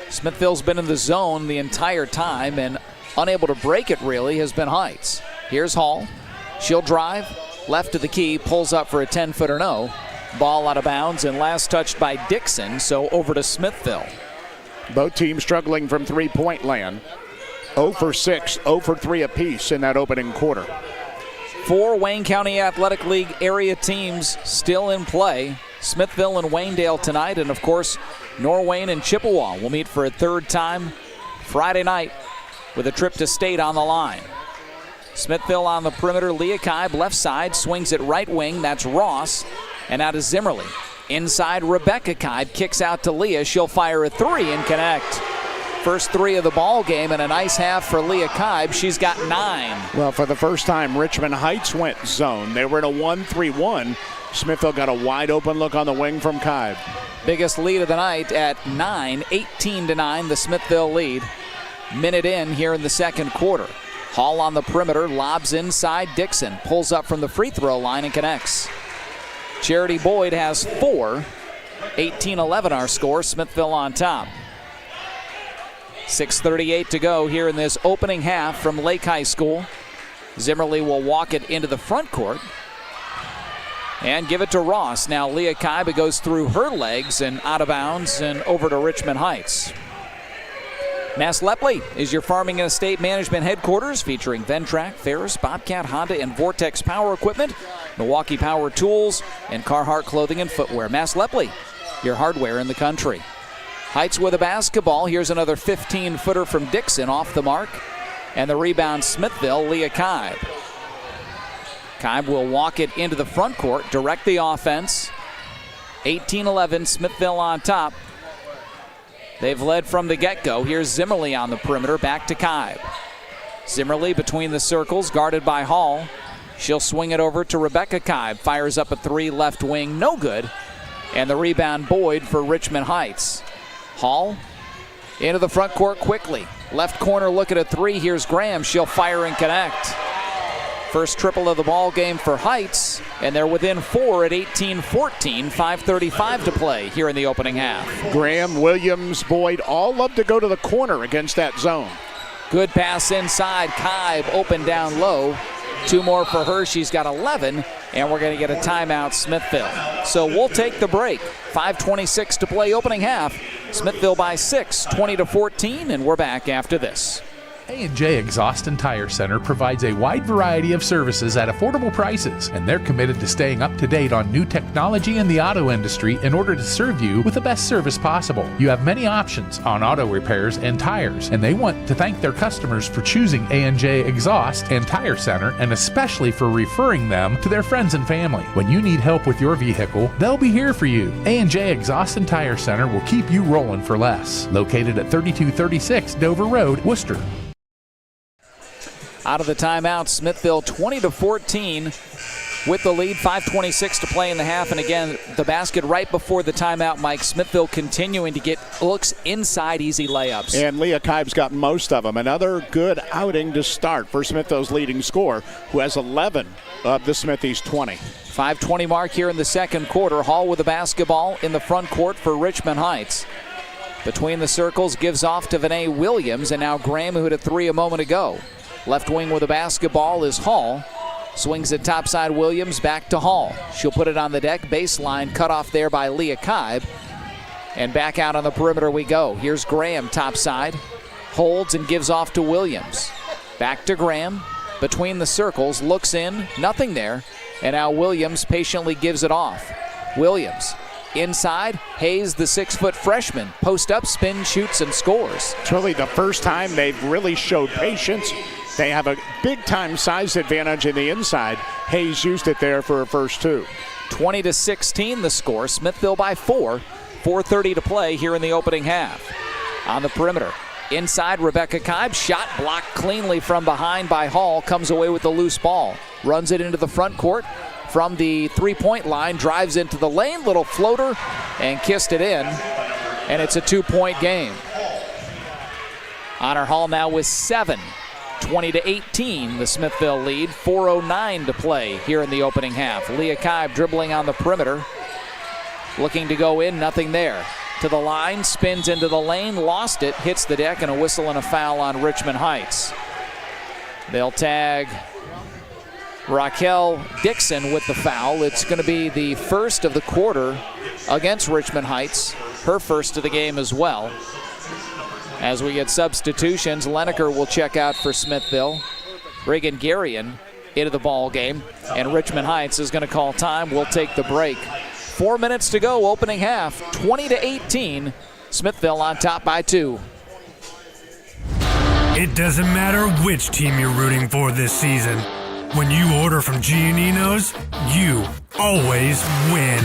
Smithville's been in the zone the entire time, and unable to break it really has been Heights. Here's Hall. She'll drive left to the key, pulls up for a 10-footer no. Ball out of bounds and last touched by Dixon, so over to Smithville. Both teams struggling from three-point land. 0 for 6, 0 for 3 apiece in that opening quarter. 4 Wayne County Athletic League area teams still in play. Smithville and Waynedale tonight, and of course Norwayne and Chippewa will meet for a third time Friday night, with a trip to state on the line. Smithville on the perimeter. Leah Kibe left side, swings it right wing. That's Ross. And out to Zimmerly. Inside, Rebecca Kibe kicks out to Leah. She'll fire a 3 and connect. First 3 of the ball game, and a nice half for Leah Kibe. She's got 9. Well, for the first time, Richmond Heights went zone. They were in a 1-3-1. Smithville got a wide open look on the wing from Kibe. Biggest lead of the night at 9, 18-9, the Smithville lead. Minute in here in the second quarter. Hall on the perimeter, lobs inside. Dixon pulls up from the free throw line and connects. Charity Boyd has 4. 18-11 our score. Smithville on top. 6:38 to go here in this opening half from Lake High School. Zimmerly will walk it into the front court and give it to Ross. Now Leah Kibe goes through her legs and out of bounds and over to Richmond Heights. Mass Lepley is your farming and estate management headquarters, featuring Ventrac, Ferris, Bobcat, Honda, and Vortex power equipment, Milwaukee Power Tools, and Carhartt clothing and footwear. Mass Lepley, your hardware in the country. Heights with a basketball. Here's another 15-footer from Dixon off the mark. And the rebound, Smithville, Leah Kibe. Kibe will walk it into the front court, direct the offense. 18-11, Smithville on top. They've led from the get-go. Here's Zimmerly on the perimeter, back to Kibe. Zimmerly between the circles, guarded by Hall. She'll swing it over to Rebecca Kibe. Fires up a three, left wing, no good. And the rebound, Boyd for Richmond Heights. Hall into the front court quickly. Left corner, look at a three. Here's Graham. She'll fire and connect. First triple of the ball game for Heights, and they're within 4 at 18-14, 5:35 to play here in the opening half. Graham, Williams, Boyd all love to go to the corner against that zone. Good pass inside. Kibe open down low. 2 more for her. She's got 11, and we're going to get a timeout, Smithville. So we'll take the break. 5:26 to play opening half. Smithville by 6, 20-14, and we're back after this. A&J Exhaust and Tire Center provides a wide variety of services at affordable prices, and they're committed to staying up to date on new technology in the auto industry in order to serve you with the best service possible. You have many options on auto repairs and tires, and they want to thank their customers for choosing A&J Exhaust and Tire Center, and especially for referring them to their friends and family. When you need help with your vehicle, they'll be here for you. A&J Exhaust and Tire Center will keep you rolling for less. Located at 3236 Dover Road, Worcester. Out of the timeout, Smithville 20-14 with the lead. 5:26 to play in the half. And again, the basket right before the timeout, Mike. Smithville continuing to get looks inside, easy layups. And Leah Kibe's got most of them. Another good outing to start for Smithville's leading scorer, who has 11 of the Smithies 20. 5:20 mark here in the second quarter. Hall with the basketball in the front court for Richmond Heights. Between the circles, gives off to Vinay Williams, and now Graham, who hit a three a moment ago. Left wing with the basketball is Hall. Swings it topside, Williams back to Hall. She'll put it on the deck, baseline, cut off there by Leah Kibe. And back out on the perimeter we go. Here's Graham topside. Holds and gives off to Williams. Back to Graham. Between the circles, looks in, nothing there. And now Williams patiently gives it off. Williams inside. Hayes, the 6-foot freshman, post up, spin, shoots, and scores. It's really the first time they've really showed patience. They have a big-time size advantage in the inside. Hayes used it there for a first 2. 20-16 the score. Smithville by 4. 4:30 to play here in the opening half. On the perimeter, inside Rebecca Kibe. Shot blocked cleanly from behind by Hall. Comes away with the loose ball. Runs it into the front court. From the three-point line, drives into the lane. Little floater and kissed it in. And it's a 2-point game. Honor Hall now with 7. 20-18, the Smithville lead. 4:09 to play here in the opening half. Leah Kibe dribbling on the perimeter. Looking to go in, nothing there. To the line, spins into the lane, lost it, hits the deck, and a whistle and a foul on Richmond Heights. They'll tag Raquel Dixon with the foul. It's going to be the first of the quarter against Richmond Heights. Her first of the game as well. As we get substitutions, Leneker will check out for Smithville. Reagan Garion into the ball game. And Richmond Heights is going to call time. We'll take the break. 4 minutes to go, opening half. 20-18. Smithville on top by 2. It doesn't matter which team you're rooting for this season. When you order from Giannino's, you always win.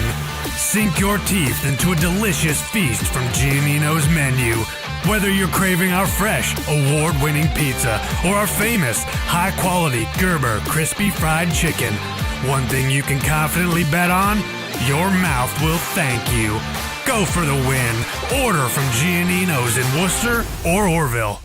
Sink your teeth into a delicious feast from Giannino's menu. Whether you're craving our fresh, award-winning pizza or our famous, high-quality Gerber crispy fried chicken, one thing you can confidently bet on, your mouth will thank you. Go for the win. Order from Giannino's in Worcester or Orville.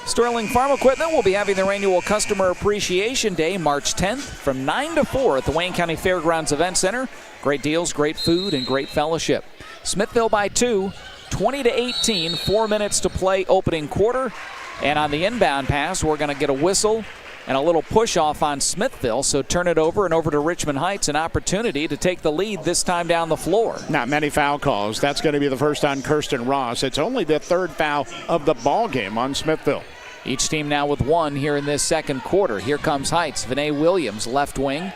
Sterling Farm Equipment will be having their annual Customer Appreciation Day March 10th from 9 to 4 at the Wayne County Fairgrounds Event Center. Great deals, great food, and great fellowship. Smithville by 2, 20-18, 4 minutes to play opening quarter. And on the inbound pass, we're going to get a whistle and a little push off on Smithville, so turn it over and over to Richmond Heights, an opportunity to take the lead this time down the floor. Not many foul calls. That's going to be the first on Kirsten Ross. It's only the third foul of the ball game on Smithville. Each team now with 1 here in this second quarter. Here comes Heights. Vinay Williams, left wing.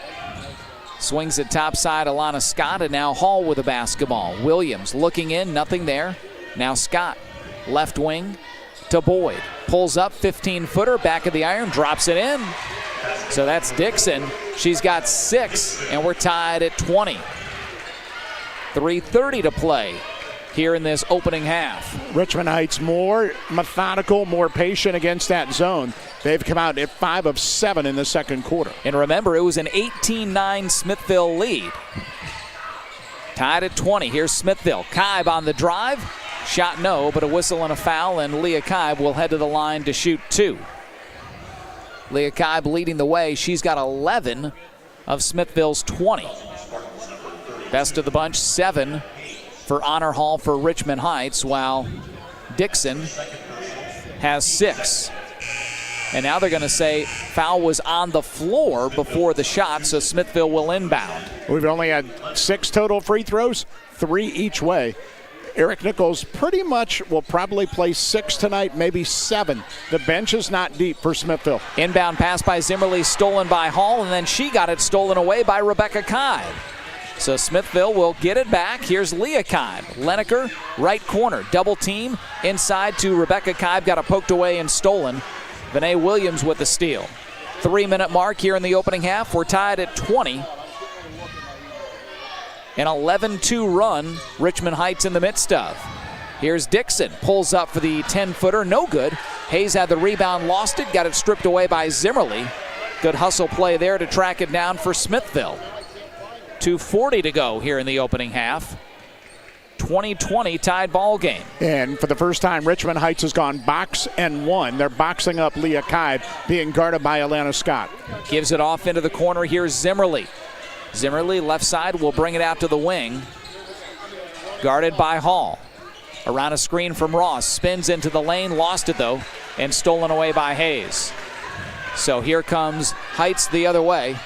Swings it topside, Alana Scott, and now Hall with the basketball. Williams looking in, nothing there. Now Scott, left wing to Boyd. Pulls up, 15-footer, back of the iron, drops it in. So that's Dixon. She's got 6, and we're tied at 20. 3:30 to play here in this opening half. Richmond Heights more methodical, more patient against that zone. They've come out at 5 of 7 in the second quarter. And remember, it was an 18-9 Smithville lead. Tied at 20. Here's Smithville. Kibe on the drive. Shot no, but a whistle and a foul, and Leah Kibe will head to the line to shoot 2. Leah Kibe leading the way. She's got 11 of Smithville's 20. Best of the bunch, 7 for Honor Hall for Richmond Heights, while Dixon has 6. And now they're going to say foul was on the floor before the shot, so Smithville will inbound. We've only had 6 total free throws, 3 each way. Eric Nichols pretty much will probably play 6 tonight, maybe 7. The bench is not deep for Smithville. Inbound pass by Zimmerly, stolen by Hall, and then she got it stolen away by Rebecca Kibe. So Smithville will get it back. Here's Leah Kibe. Leneker, right corner, double team. Inside to Rebecca Kibe, got it poked away and stolen. Vinay Williams with the steal. 3-minute mark here in the opening half. We're tied at 20. An 11-2 run, Richmond Heights in the midst of. Here's Dixon, pulls up for the 10-footer, no good. Hayes had the rebound, lost it, got it stripped away by Zimmerly. Good hustle play there to track it down for Smithville. 2:40 to go here in the opening half. 20-20 tied ball game. And for the first time, Richmond Heights has gone box and 1. They're boxing up Leah Kibe, being guarded by Alana Scott. Gives it off into the corner. Here's Zimmerly. Zimmerly, left side, will bring it out to the wing. Guarded by Hall. Around a screen from Ross. Spins into the lane, lost it though, and stolen away by Hayes. So here comes Heights the other way.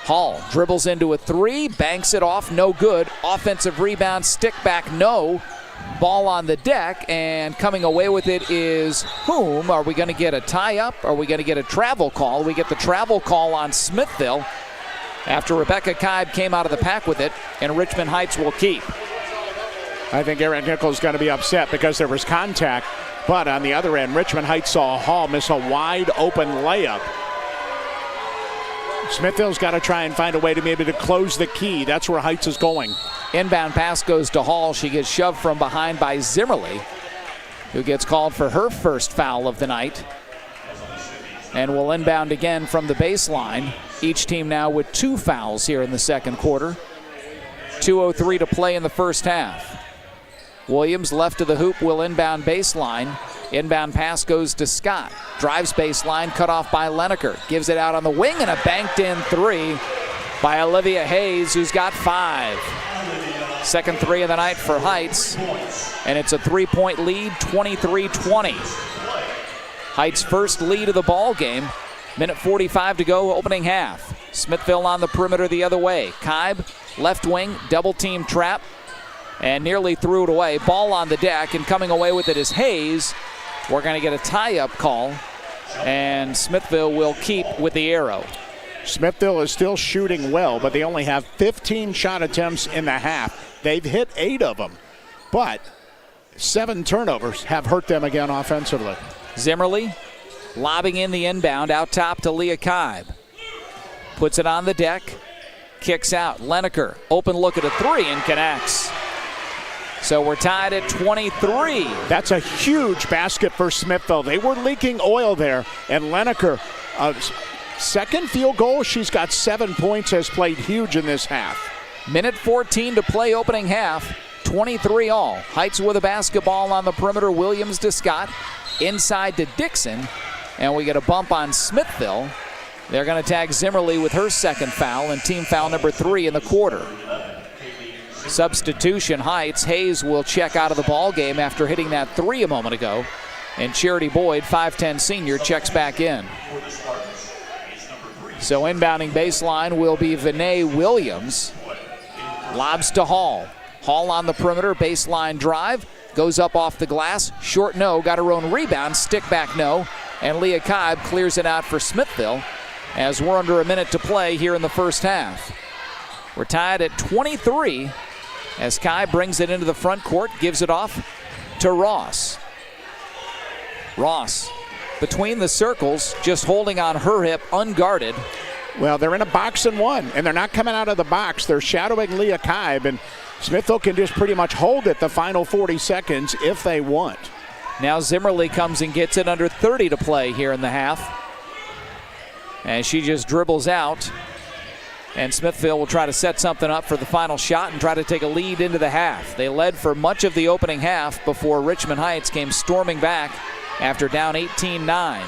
Hall dribbles into a 3, banks it off, no good. Offensive rebound, stick back, no. Ball on the deck, and coming away with it is whom? Are we going to get a tie-up? Are we going to get a travel call? We get the travel call on Smithville after Rebecca Kibe came out of the pack with it, and Richmond Heights will keep. I think Aaron Nichols is going to be upset because there was contact, but on the other end, Richmond Heights saw Hall miss a wide open layup. Smithville's got to try and find a way to maybe to close the key. That's where Heights is going. Inbound pass goes to Hall. She gets shoved from behind by Zimmerly, who gets called for her first foul of the night. And will inbound again from the baseline. Each team now with 2 fouls here in the second quarter. 2:03 to play in the first half. Williams left of the hoop will inbound baseline. Inbound pass goes to Scott. Drives baseline, cut off by Leneker. Gives it out on the wing, and a banked in 3 by Olivia Hayes, who's got 5. Second 3 of the night for Heights, and it's a 3-point lead, 23-20. Heights' first lead of the ball game. Minute 45 to go, opening half. Smithville on the perimeter the other way. Kibe, left wing, double team trap, and nearly threw it away. Ball on the deck, and coming away with it is Hayes. We're going to get a tie-up call, and Smithville will keep with the arrow. Smithville is still shooting well, but they only have 15 shot attempts in the half. They've hit 8 of them, but 7 turnovers have hurt them again offensively. Zimmerly lobbing in the inbound out top to Leah Kibe. Puts it on the deck, kicks out. Leneker, open look at a 3 and connects. So we're tied at 23. That's a huge basket for Smithville. They were leaking oil there, and Leneker, second field goal. She's got 7 points, has played huge in this half. Minute 14 to play opening half. 23 all. Heights with a basketball on the perimeter. Williams to Scott. Inside to Dixon. And we get a bump on Smithville. They're going to tag Zimmerly with her second foul and team foul number 3 in the quarter. Substitution Heights. Hayes will check out of the ball game after hitting that 3 a moment ago. And Charity Boyd, 5'10 senior, checks back in. So inbounding baseline will be Vinay Williams. Lobs to Hall. Hall on the perimeter, baseline drive. Goes up off the glass. Short no, got her own rebound. Stick back no. And Leah Kibe clears it out for Smithville as we're under a minute to play here in the first half. We're tied at 23 as Kai brings it into the front court, gives it off to Ross. Ross between the circles, just holding on her hip, unguarded. Well, they're in a box and one, and they're not coming out of the box. They're shadowing Leah Kaib, and Smithville can just pretty much hold it the final 40 seconds if they want. Now Zimmerly comes and gets it under 30 to play here in the half. And she just dribbles out. And Smithville will try to set something up for the final shot and try to take a lead into the half. They led for much of the opening half before Richmond Heights came storming back after down 18-9.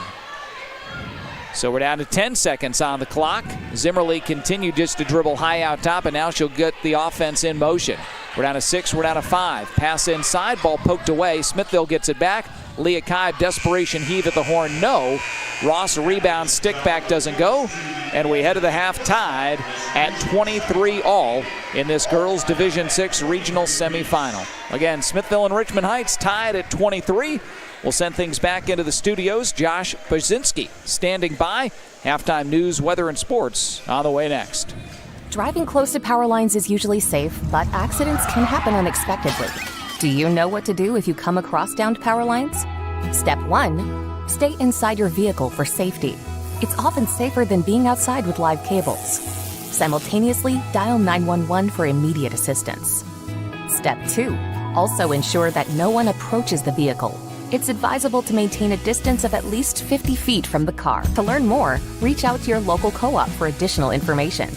So we're down to 10 seconds on the clock. Zimmerly continued just to dribble high out top, and now she'll get the offense in motion. We're down to 6, we're down to 5. Pass inside, ball poked away. Smithville gets it back. Leah Kaib, desperation heave at the horn, no. Ross rebound, stick back doesn't go. And we head to the half tied at 23 all in this girls Division VI regional semifinal. Again, Smithville and Richmond Heights tied at 23. We'll send things back into the studios. Josh Pazinski standing by. Halftime news, weather, and sports on the way next. Driving close to power lines is usually safe, but accidents can happen unexpectedly. Do you know what to do if you come across downed power lines? Step 1, stay inside your vehicle for safety. It's often safer than being outside with live cables. Simultaneously, dial 911 for immediate assistance. Step 2, also ensure that no one approaches the vehicle. It's advisable to maintain a distance of at least 50 feet from the car. To learn more, reach out to your local co-op for additional information.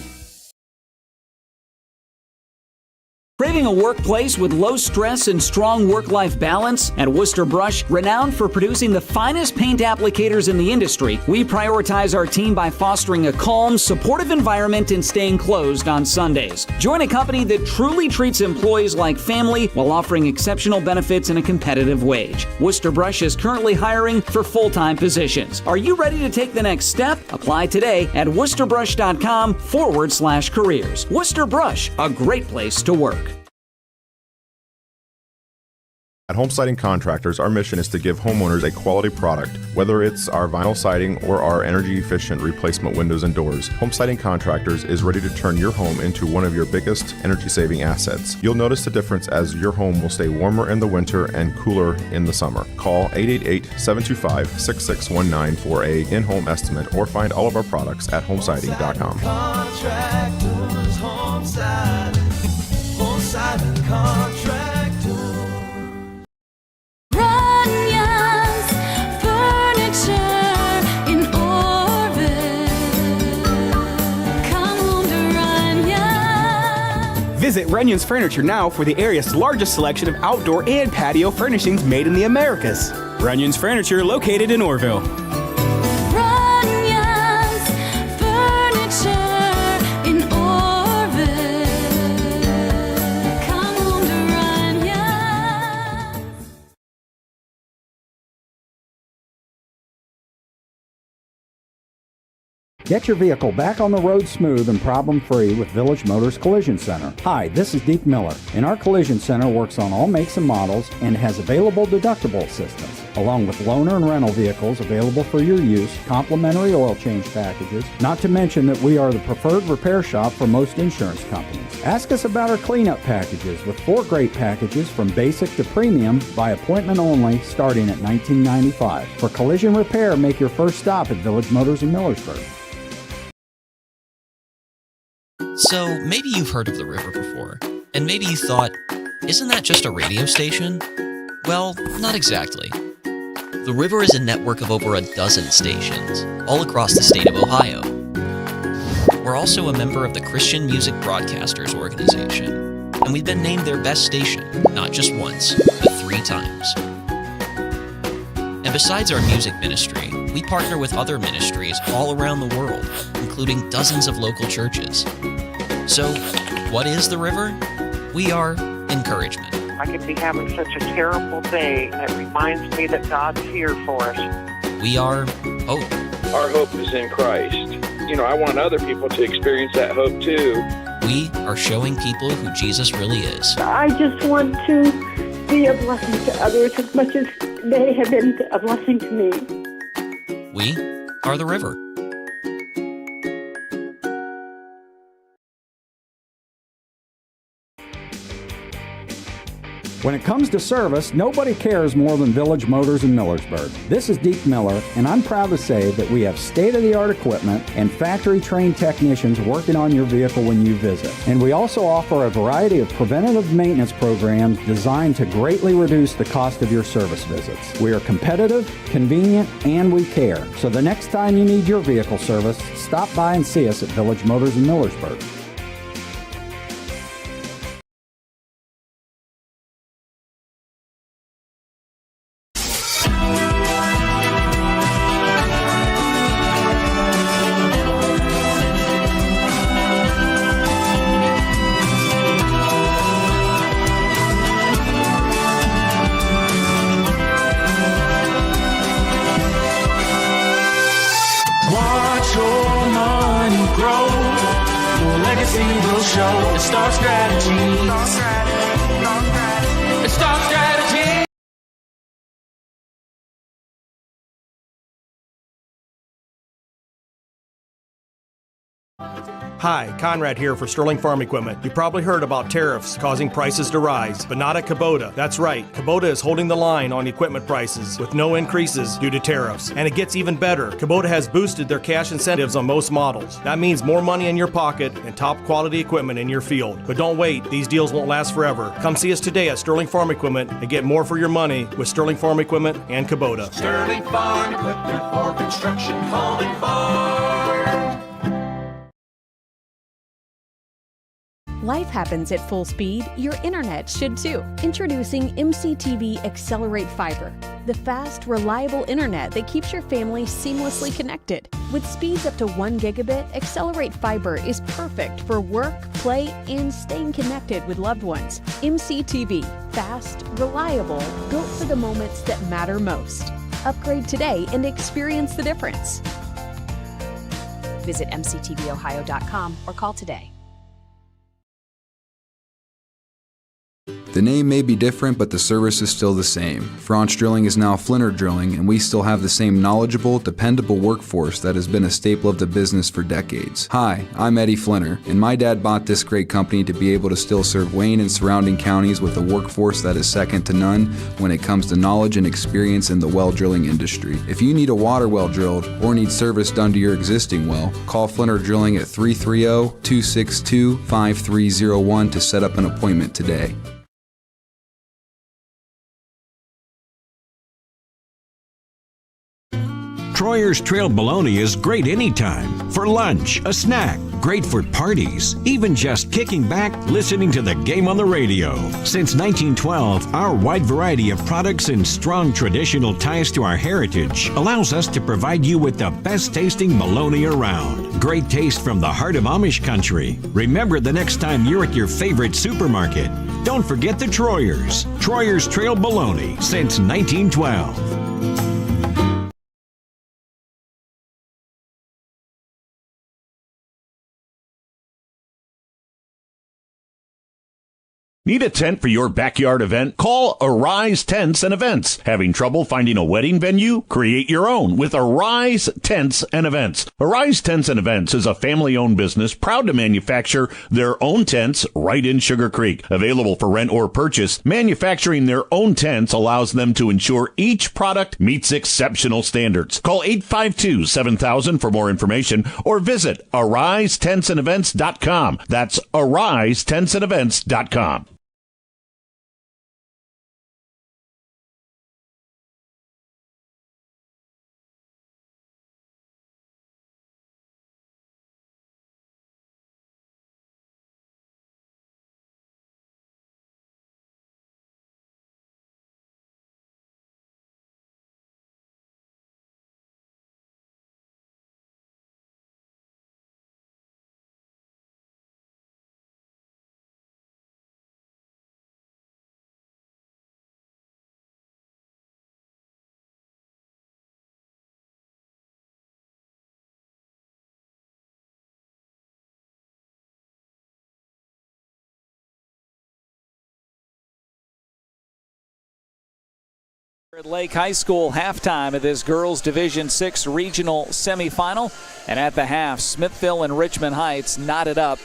Craving a workplace with low stress and strong work-life balance? At Worcester Brush, renowned for producing the finest paint applicators in the industry, we prioritize our team by fostering a calm, supportive environment and staying closed on Sundays. Join a company that truly treats employees like family while offering exceptional benefits and a competitive wage. Worcester Brush is currently hiring for full-time positions. Are you ready to take the next step? Apply today at worcesterbrush.com/careers. Worcester Brush, a great place to work. At Home Siding Contractors, our mission is to give homeowners a quality product, whether it's our vinyl siding or our energy-efficient replacement windows and doors. Home Siding Contractors is ready to turn your home into one of your biggest energy-saving assets. You'll notice the difference as your home will stay warmer in the winter and cooler in the summer. Call 888-725-6619 for a in-home estimate or find all of our products at homesiding.com. Contractors, Home Siding Contractors. Runyon's Furniture in Orville. Come home to Runyon. Visit Runyon's Furniture now for the area's largest selection of outdoor and patio furnishings made in the Americas. Runyon's Furniture located in Orville. Runyon's Furniture in Orville. Come home to Runyon. Get your vehicle back on the road smooth and problem-free with Village Motors Collision Center. Hi, this is Deke Miller, and our Collision Center works on all makes and models and has available deductible assistance, along with loaner and rental vehicles available for your use, complimentary oil change packages, not to mention that we are the preferred repair shop for most insurance companies. Ask us about our cleanup packages with 4 great packages from basic to premium by appointment only starting at $19.95. For collision repair, make your first stop at Village Motors in Millersburg. So maybe you've heard of the river before, and maybe you thought, isn't that just a radio station? Well, not exactly. The river is a network of over a dozen stations, all across the state of Ohio. We're also a member of the Christian Music Broadcasters Organization, and we've been named their best station, not just once, but 3 times. And besides our music ministry, we partner with other ministries all around the world, including dozens of local churches. So, what is the river? We are encouragement. I could be having such a terrible day, and it reminds me that God's here for us. We are hope. Our hope is in Christ. You know, I want other people to experience that hope too. We are showing people who Jesus really is. I just want to be a blessing to others as much as they have been a blessing to me. We are the river. When it comes to service, nobody cares more than Village Motors in Millersburg. This is Deke Miller, and I'm proud to say that we have state-of-the-art equipment and factory-trained technicians working on your vehicle when you visit. And we also offer a variety of preventative maintenance programs designed to greatly reduce the cost of your service visits. We are competitive, convenient, and we care. So the next time you need your vehicle service, stop by and see us at Village Motors in Millersburg. Hi, Conrad here for Sterling Farm Equipment. You probably heard about tariffs causing prices to rise, but not at Kubota. That's right, Kubota is holding the line on equipment prices with no increases due to tariffs. And it gets even better. Kubota has boosted their cash incentives on most models. That means more money in your pocket and top quality equipment in your field. But don't wait, these deals won't last forever. Come see us today at Sterling Farm Equipment and get more for your money with Sterling Farm Equipment and Kubota. Sterling Farm Equipment for construction, home and farm. Life happens at full speed. Your internet should too. Introducing MCTV Accelerate Fiber, the fast, reliable internet that keeps your family seamlessly connected. With speeds up to 1 gigabit, Accelerate Fiber is perfect for work, play, and staying connected with loved ones. MCTV, fast, reliable, built for the moments that matter most. Upgrade today and experience the difference. Visit mctvohio.com or call today. The name may be different, but the service is still the same. Franch Drilling is now Flinner Drilling, and we still have the same knowledgeable, dependable workforce that has been a staple of the business for decades. Hi, I'm Eddie Flinner, and my dad bought this great company to be able to still serve Wayne and surrounding counties with a workforce that is second to none when it comes to knowledge and experience in the well drilling industry. If you need a water well drilled or need service done to your existing well, call Flinner Drilling at 330-262-5301 to set up an appointment today. Troyer's Trailed Bologna is great anytime. For lunch, a snack, great for parties, even just kicking back, listening to the game on the radio. Since 1912, our wide variety of products and strong traditional ties to our heritage allows us to provide you with the best tasting bologna around. Great taste from the heart of Amish country. Remember the next time you're at your favorite supermarket, don't forget the Troyers. Troyer's Trailed Bologna since 1912. Need a tent for your backyard event? Call Arise Tents and Events. Having trouble finding a wedding venue? Create your own with Arise Tents and Events. Arise Tents and Events is a family-owned business proud to manufacture their own tents right in Sugar Creek. Available for rent or purchase, manufacturing their own tents allows them to ensure each product meets exceptional standards. Call 852-7000 for more information or visit AriseTentsandEvents.com. That's AriseTentsandEvents.com. At Lake High School halftime of this girls Division VI regional semifinal, and at the half, Smithville and Richmond Heights knotted up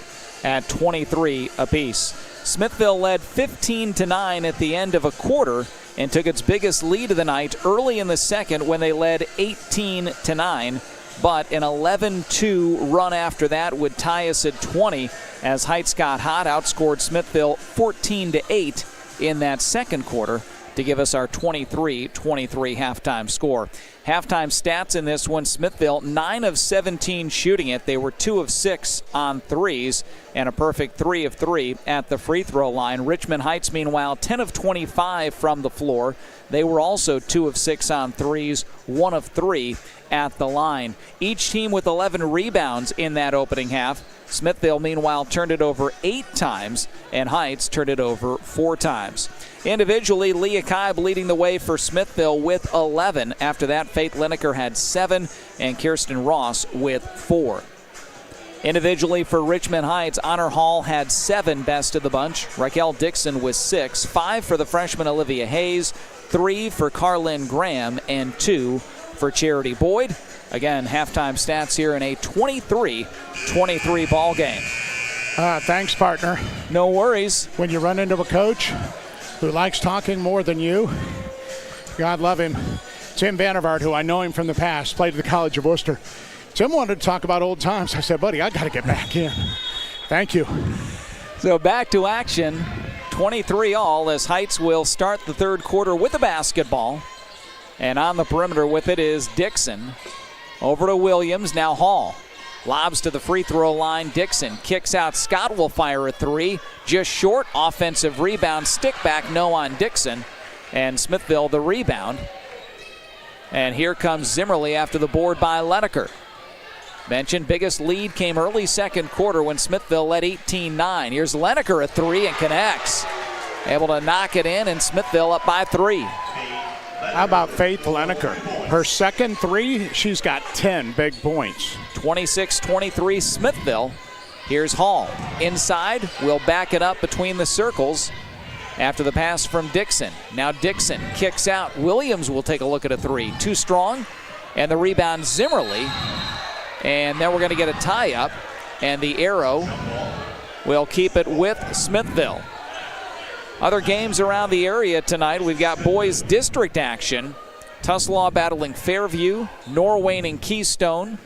at 23 apiece. Smithville led 15-9 at the end of a quarter and took its biggest lead of the night early in the second when they led 18-9. But an 11-2 run after that would tie us at 20 as Heights got hot, outscored Smithville 14-8 in that second quarter to give us our 23-23 halftime score. Halftime stats in this one: Smithville 9 of 17 shooting it. They were 2 of 6 on threes and a perfect 3 of 3 at the free throw line. Richmond Heights, meanwhile, 10 of 25 from the floor. They were also 2 of 6 on threes, 1 of 3 at the line. Each team with 11 rebounds in that opening half. Smithville, meanwhile, turned it over 8 times, and Heights turned it over 4 times. Individually, Leah Kibe leading the way for Smithville with 11. After that, Faith Lineker had 7, and Kirsten Ross with 4. Individually for Richmond Heights, Honor Hall had 7, best of the bunch. Raquel Dixon with 6, 5 for the freshman Olivia Hayes, 3 for Carlin Graham, and 2 for Charity Boyd. Again, halftime stats here in a 23-23 ball game. Thanks, partner. No worries. When you run into a coach who likes talking more than you, God love him. Tim Vandervaart, who I know him from the past, played at the College of Worcester. Tim wanted to talk about old times. I said, buddy, I got to get back in. Thank you. So back to action, 23-all as Heights will start the third quarter with a basketball. And on the perimeter with it is Dixon. Over to Williams, now Hall. Lobs to the free throw line. Dixon kicks out. Scott will fire a 3. Just short. Offensive rebound. Stick back. No on Dixon. And Smithville the rebound. And here comes Zimmerly after the board by Lineker. Mentioned biggest lead came early second quarter when Smithville led 18-9. Here's Lineker a 3 and connects. Able to knock it in, and Smithville up by 3. How about Faith Lineker? Her second 3, she's got 10 big points. 26-23 Smithville. Here's Hall. Inside, will back it up between the circles after the pass from Dixon. Now Dixon kicks out. Williams will take a look at a 3. Too strong, and the rebound Zimmerly. And then we're going to get a tie-up, and the arrow will keep it with Smithville. Other games around the area tonight, we've got boys district action. Tuslaw battling Fairview, Norwayne and Keystone,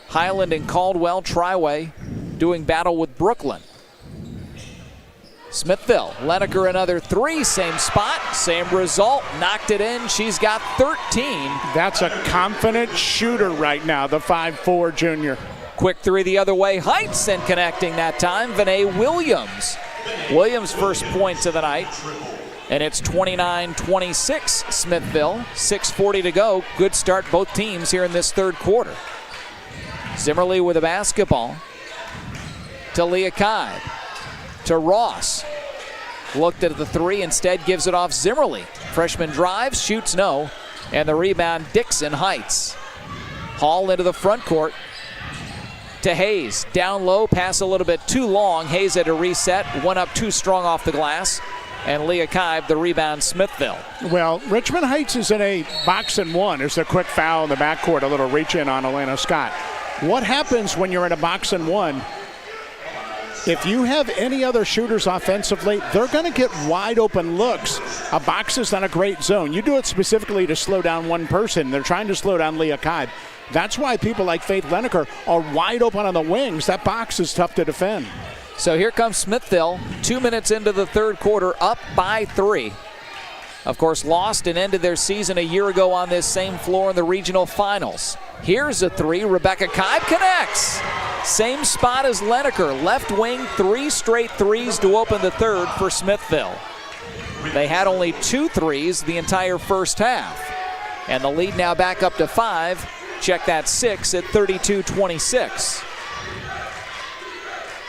Highland and Caldwell, Triway doing battle with Brooklyn. Smithville, Lineker another 3, same spot, same result, knocked it in. She's got 13. That's a confident shooter right now, the 5'4" junior. Quick 3 the other way, Heights, and connecting that time, Vinay Williams. Williams' first points of the night, and it's 29-26 Smithville. 6:40 to go. Good start both teams here in this third quarter. Zimmerly with a basketball to Leah Kibe. To Ross. Looked at the 3, instead gives it off Zimmerly. Freshman drives, shoots no, and the rebound Dixon Heights. Hall into the front court to Hayes. Down low, pass a little bit too long. Hayes had to reset, went up too strong off the glass, and Leah Kibe the rebound Smithville. Well, Richmond Heights is in a box and 1. There's a quick foul in the backcourt, a little reach in on Elena Scott. What happens when you're in a box and 1? If you have any other shooters offensively, they're going to get wide open looks. A box is not a great zone. You do it specifically to slow down one person. They're trying to slow down Leah Kibe. That's why people like Faith Lineker are wide open on the wings. That box is tough to defend. So here comes Smithville, 2 minutes into the third quarter, up by 3. Of course, lost and ended their season a year ago on this same floor in the regional finals. Here's a 3. Rebecca Kibe connects. Same spot as Lineker. Left wing, 3 straight 3s to open the third for Smithville. They had only 2 threes the entire first half. And the lead now back up to 5. Check that 6 at 32-26.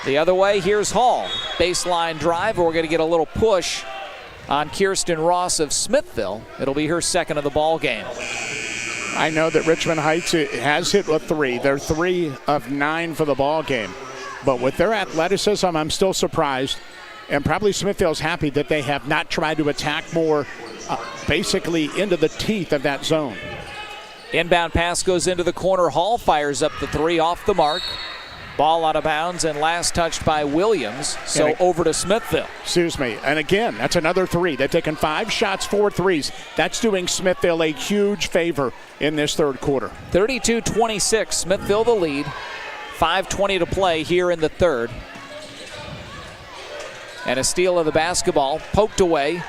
The other way, here's Hall. Baseline drive. We're going to get a little push on Kirsten Ross of Smithville. It'll be her second of the ball game. I know that Richmond Heights has hit a 3. They're 3 of 9 for the ball game. But with their athleticism, I'm still surprised. And probably Smithville's happy that they have not tried to attack more basically into the teeth of that zone. Inbound pass goes into the corner. Hall fires up the 3 off the mark. Ball out of bounds and last touched by Williams. So over to Smithville. Excuse me. And again, that's another three. They've taken 5 shots, 4 threes. That's doing Smithville a huge favor in this third quarter. 32-26, Smithville the lead. 5:20 to play here in the third. And a steal of the basketball, poked away,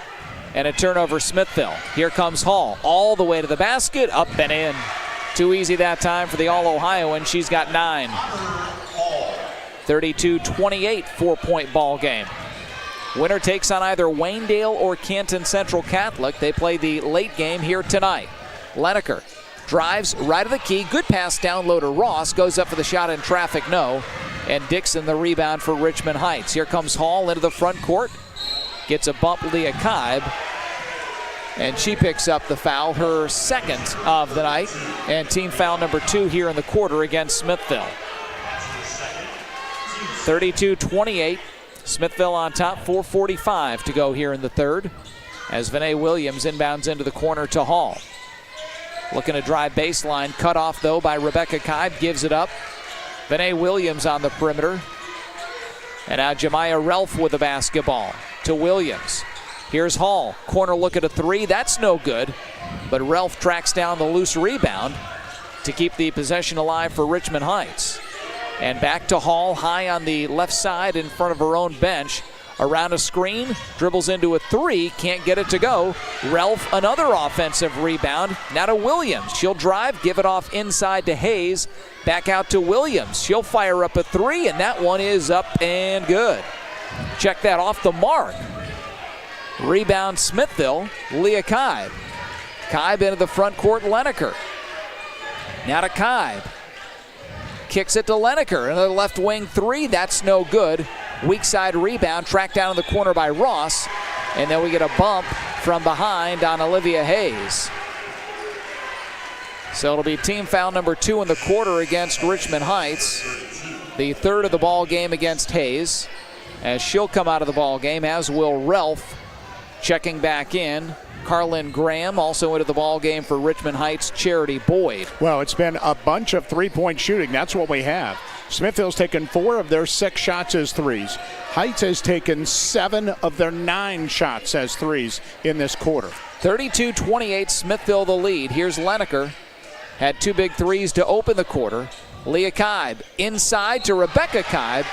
and a turnover Smithville. Here comes Hall, all the way to the basket, up and in. Too easy that time for the All-Ohioan. She's got 9. 32-28, 4-point ball game. Winner takes on either Waynedale or Canton Central Catholic. They play the late game here tonight. Leneker drives right of the key. Good pass down low to Ross. Goes up for the shot in traffic, no. And Dixon the rebound for Richmond Heights. Here comes Hall into the front court. Gets a bump, Leah Kibe. And she picks up the foul, her second of the night. And team foul number 2 here in the quarter against Smithville. 32-28, Smithville on top, 4:45 to go here in the third as Vinay Williams inbounds into the corner to Hall. Looking to drive baseline, cut off though by Rebecca Kibe, gives it up. Vinay Williams on the perimeter. And now Jemiah Relf with the basketball to Williams. Here's Hall, corner look at a 3, that's no good. But Relf tracks down the loose rebound to keep the possession alive for Richmond Heights. And back to Hall, high on the left side in front of her own bench. Around a screen, dribbles into a 3, can't get it to go. Relf, another offensive rebound. Now to Williams. She'll drive, give it off inside to Hayes. Back out to Williams. She'll fire up a 3, and that one is up and good. Check that off the mark. Rebound Smithville, Leah Kibe. Kibe into the front court, Leneker. Now to Kibe. Kicks it to Leneker. Another left wing 3. That's no good. Weak side rebound. Tracked down in the corner by Ross. And then we get a bump from behind on Olivia Hayes. So it'll be team foul number 2 in the quarter against Richmond Heights. The third of the ball game against Hayes. As she'll come out of the ball game, as will Relf. Checking back in. Carlin Graham also into the ball game for Richmond Heights, Charity Boyd. Well, it's been a bunch of three-point shooting. That's what we have. Smithville's taken 4 of their 6 shots as threes. Heights has taken 7 of their 9 shots as threes in this quarter. 32-28, Smithville the lead. Here's Leneker. Had 2 big threes to open the quarter. Leah Kibe inside to Rebecca Kibe.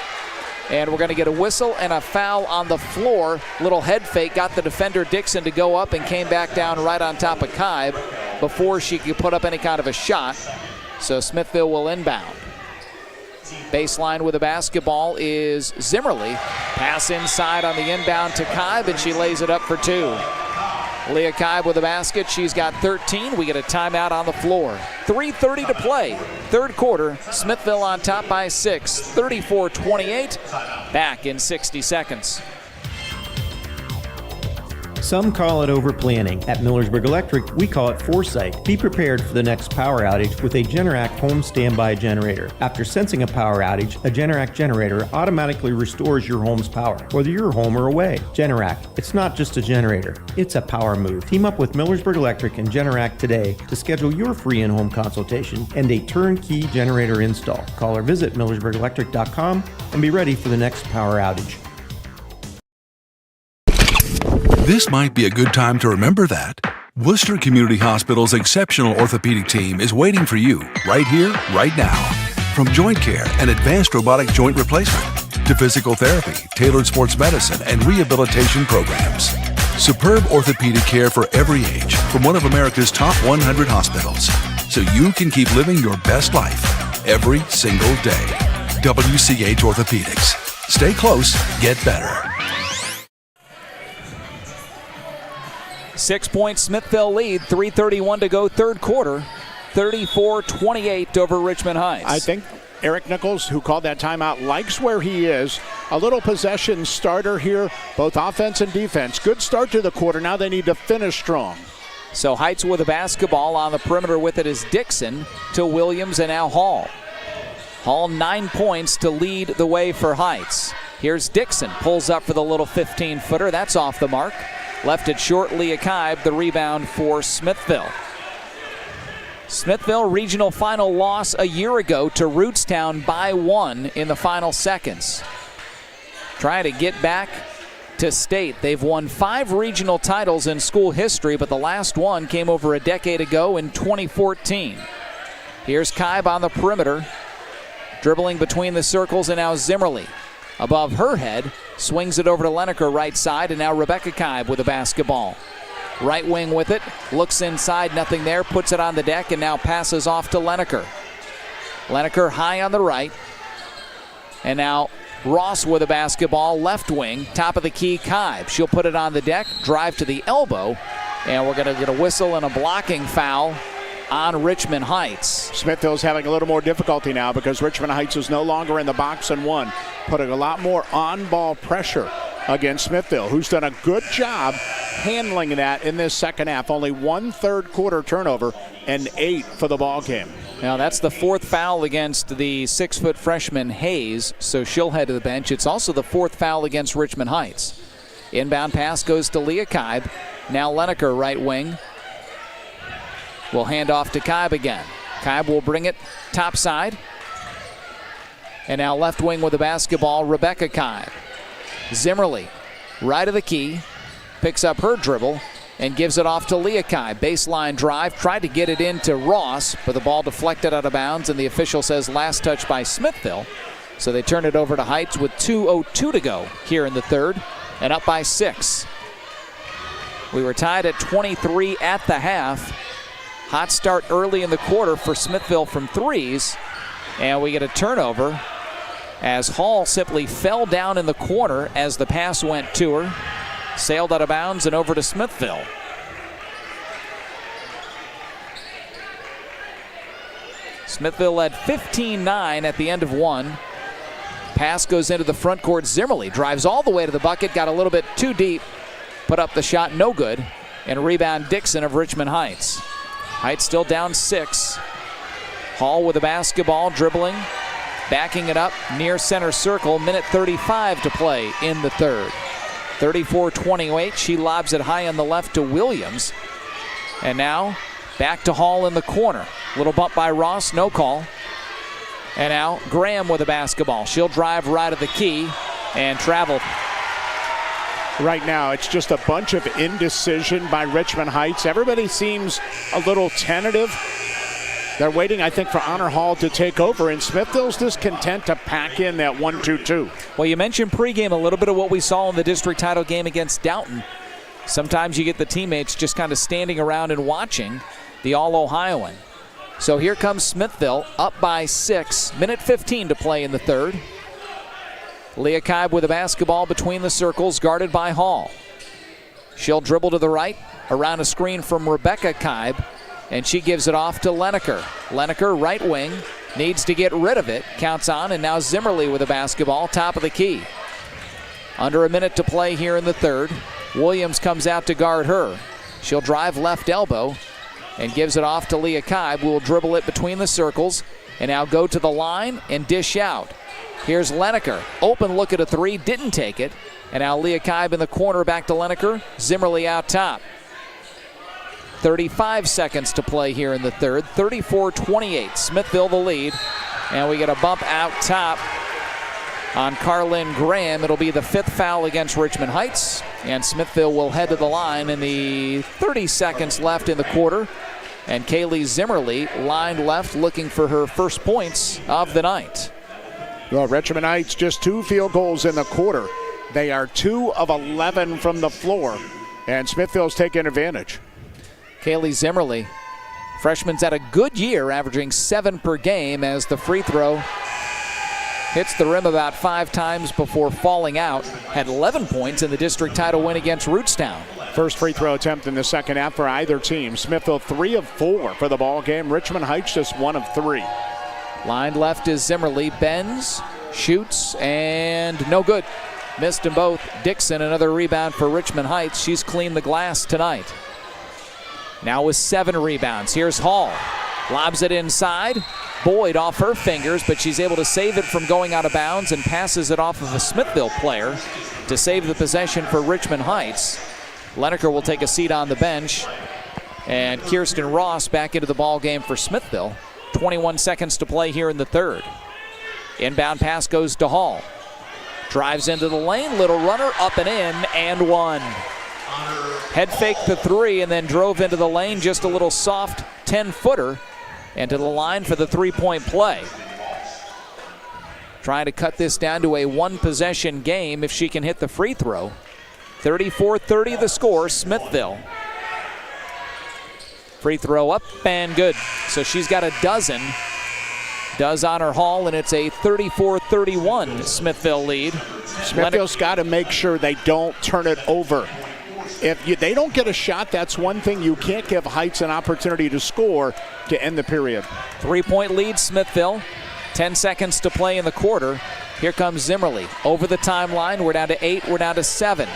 And we're going to get a whistle and a foul on the floor. Little head fake got the defender Dixon to go up and came back down right on top of Kibe before she could put up any kind of a shot. So Smithville will inbound. Baseline with the basketball is Zimmerly. Pass inside on the inbound to Kibe, and she lays it up for 2. Leah Kibe with the basket. She's got 13. We get a timeout on the floor. 3:30 to play. Third quarter. Smithville on top by 6. 34-28. Back in 60 seconds. Some call it overplanning. At Millersburg Electric, we call it foresight. Be prepared for the next power outage with a Generac home standby generator. After sensing a power outage, a Generac generator automatically restores your home's power, whether you're home or away. Generac, it's not just a generator, it's a power move. Team up with Millersburg Electric and Generac today to schedule your free in-home consultation and a turnkey generator install. Call or visit millersburgelectric.com and be ready for the next power outage. This might be a good time to remember that. Worcester Community Hospital's exceptional orthopedic team is waiting for you right here, right now. From joint care and advanced robotic joint replacement to physical therapy, tailored sports medicine, and rehabilitation programs. Superb orthopedic care for every age from one of America's top 100 hospitals. So you can keep living your best life every single day. WCH Orthopedics. Stay close, get better. 6-point Smithville lead, 3:31 to go third quarter, 34-28 over Richmond Heights. I think Eric Nichols, who called that timeout, likes where he is. A little possession starter here, both offense and defense. Good start to the quarter. Now they need to finish strong. So Heights with a basketball on the perimeter with it is Dixon to Williams and now Hall. Hall 9 points to lead the way for Heights. Here's Dixon, pulls up for the little 15-footer. That's off the mark. Left it short, Leah Kibe, the rebound for Smithville. Smithville regional final loss a year ago to Rootstown by 1 in the final seconds. Trying to get back to state. They've won 5 regional titles in school history, but the last one came over a decade ago in 2014. Here's Kaib on the perimeter, dribbling between the circles, and now Zimmerly above her head, swings it over to Leneker right side, and now Rebecca Kaib with the basketball. Right wing with it, looks inside, nothing there, puts it on the deck, and now passes off to Leneker. Leneker high on the right, and now Ross with a basketball, left wing, top of the key, Kaib. She'll put it on the deck, drive to the elbow, and we're going to get a whistle and a blocking foul on Richmond Heights. Smithville's having a little more difficulty now because Richmond Heights is no longer in the box and one, putting a lot more on-ball pressure against Smithville, who's done a good job handling that in this second half. Only 1 third-quarter turnover and 8 for the ball game. Now that's the 4th foul against the 6-foot freshman Hayes, so she'll head to the bench. It's also the 4th foul against Richmond Heights. Inbound pass goes to Leah Kaib. Now Leneker right wing. Will hand off to Kaib again. Kaib will bring it top side. And now left wing with the basketball, Rebecca Kaib. Zimmerly, right of the key, picks up her dribble and gives it off to Leah Kaib. Baseline drive, tried to get it into Ross, but the ball deflected out of bounds, and the official says last touch by Smithville. So they turn it over to Heights with 2:02 to go here in the third, and up by 6. We were tied at 23 at the half. Hot start early in the quarter for Smithville from threes, and we get a turnover as Hall simply fell down in the corner as the pass went to her, sailed out of bounds and over to Smithville. Smithville led 15-9 at the end of 1. Pass goes into the front court. Zimmerly drives all the way to the bucket, got a little bit too deep, put up the shot, no good, and rebound Dixon of Richmond Heights. Heights still down 6. Hall with the basketball, dribbling, backing it up near center circle. Minute 35 to play in the third. 34-28. She lobs it high on the left to Williams. And now back to Hall in the corner. Little bump by Ross, no call. And now Graham with the basketball. She'll drive right at the key and travel. Right now, it's just a bunch of indecision by Richmond Heights. Everybody seems a little tentative. They're waiting, I think, for Honor Hall to take over, and Smithville's just content to pack in that 1-2-2. Well, you mentioned pregame, a little bit of what we saw in the district title game against Downton. Sometimes you get the teammates just kind of standing around and watching the All-Ohioan. So here comes Smithville, up by 6. Minute 15 to play in the third. Leah Kaib with the basketball between the circles, guarded by Hall. She'll dribble to the right, around a screen from Rebecca Kaib, and she gives it off to Leneker. Leneker, right wing, needs to get rid of it, counts on, and now Zimmerly with the basketball, top of the key. Under a minute to play here in the third. Williams comes out to guard her. She'll drive left elbow and gives it off to Leah Kaib, who will dribble it between the circles, and now go to the line and dish out. Here's Leneker. Open look at a 3, didn't take it. And now Leah Kaib in the corner, back to Leneker. Zimmerly out top. 35 seconds to play here in the third. 34-28. Smithville the lead. And we get a bump out top on Carlin Graham. It'll be the 5th foul against Richmond Heights. And Smithville will head to the line in the 30 seconds left in the quarter. And Kaylee Zimmerly lined left, looking for her first points of the night. Well, Richmond Heights just 2 field goals in the quarter. They are 2 of 11 from the floor, and Smithville's taking advantage. Kaylee Zimmerly, freshman's had a good year, averaging 7 per game as the free throw hits the rim about 5 times before falling out. Had 11 points in the district title win against Rootstown. First free throw attempt in the second half for either team. Smithville 3 of 4 for the ball game. Richmond Heights just 1 of 3. Lined left is Zimmerly, bends, shoots, and no good. Missed them both. Dixon, another rebound for Richmond Heights. She's cleaned the glass tonight. Now with 7 rebounds. Here's Hall. Lobs it inside. Boyd off her fingers, but she's able to save it from going out of bounds and passes it off of a Smithville player to save the possession for Richmond Heights. Leneker will take a seat on the bench. And Kirsten Ross back into the ball game for Smithville. 21 seconds to play here in the third. Inbound pass goes to Hall. Drives into the lane, little runner, up and in, and one. Head fake the three and then drove into the lane, just a little soft 10-footer, and to the line for the three-point play. Trying to cut this down to a one-possession game if she can hit the free throw. 34-30 the score, Smithville. Free throw up and good. So she's got a dozen. Does Honor Hall, and it's a 34-31 Smithville lead. Smithville's got to make sure they don't turn it over. If they don't get a shot, that's one thing. You can't give Heights an opportunity to score to end the period. 3-point lead, Smithville. 10 seconds to play in the quarter. Here comes Zimmerly. Over the timeline, we're down to 8, we're down to 7.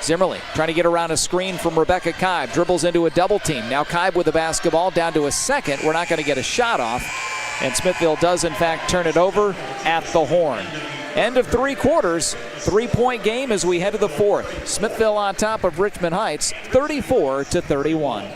Zimmerly trying to get around a screen from Rebecca Kibe. Dribbles into a double team. Now Kibe with the basketball, down to a second. We're not going to get a shot off. And Smithville does, in fact, turn it over at the horn. End of three quarters. 3-point game as we head to the fourth. Smithville on top of Richmond Heights, 34-31.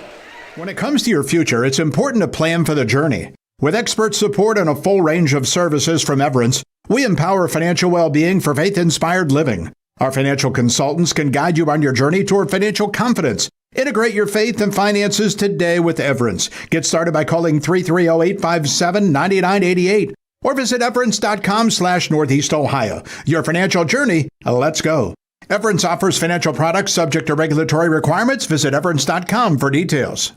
When it comes to your future, it's important to plan for the journey. With expert support and a full range of services from Everence, we empower financial well-being for faith-inspired living. Our financial consultants can guide you on your journey toward financial confidence. Integrate your faith and finances today with Everence. Get started by calling 330-857-9988 or visit everence.com/Northeast Ohio. Your financial journey, let's go. Everence offers financial products subject to regulatory requirements. Visit everence.com for details.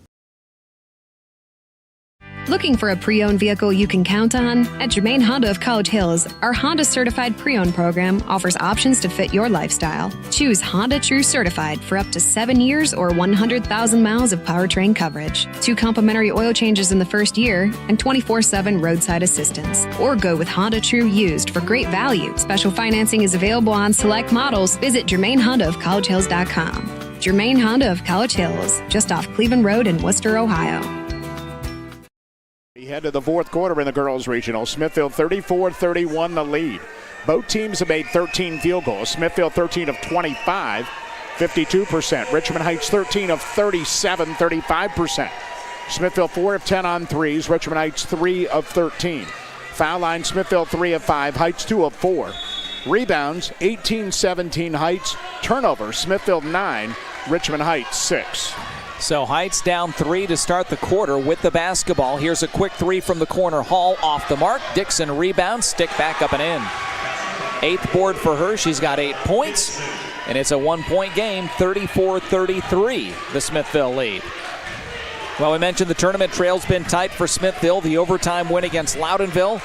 Looking for a pre-owned vehicle you can count on? At Germain Honda of College Hills, our Honda Certified Pre-Owned program offers options to fit your lifestyle. Choose Honda True Certified for up to 7 years or 100,000 miles of powertrain coverage, 2 complimentary oil changes in the first year, and 24/7 roadside assistance. Or go with Honda True Used for great value. Special financing is available on select models. Visit GermainHondaofCollegeHills.com. Germain Honda of College Hills, just off Cleveland Road in Worcester, Ohio. We head to the fourth quarter in the girls' regional. Smithville 34-31 the lead. Both teams have made 13 field goals. Smithville 13 of 25, 52%. Richmond Heights 13 of 37, 35%. Smithville 4 of 10 on threes. Richmond Heights 3 of 13. Foul line, Smithville 3 of 5, Heights 2 of 4. Rebounds, 18-17 Heights. Turnover, Smithville 9, Richmond Heights 6. So Heights down 3 to start the quarter with the basketball. Here's a quick 3 from the corner. Hall off the mark. Dixon rebounds, stick back up and in. 8th board for her. She's got 8 points. And it's a 1-point game, 34-33, the Smithville lead. Well, we mentioned the tournament trail's been tight for Smithville. The overtime win against Loudonville.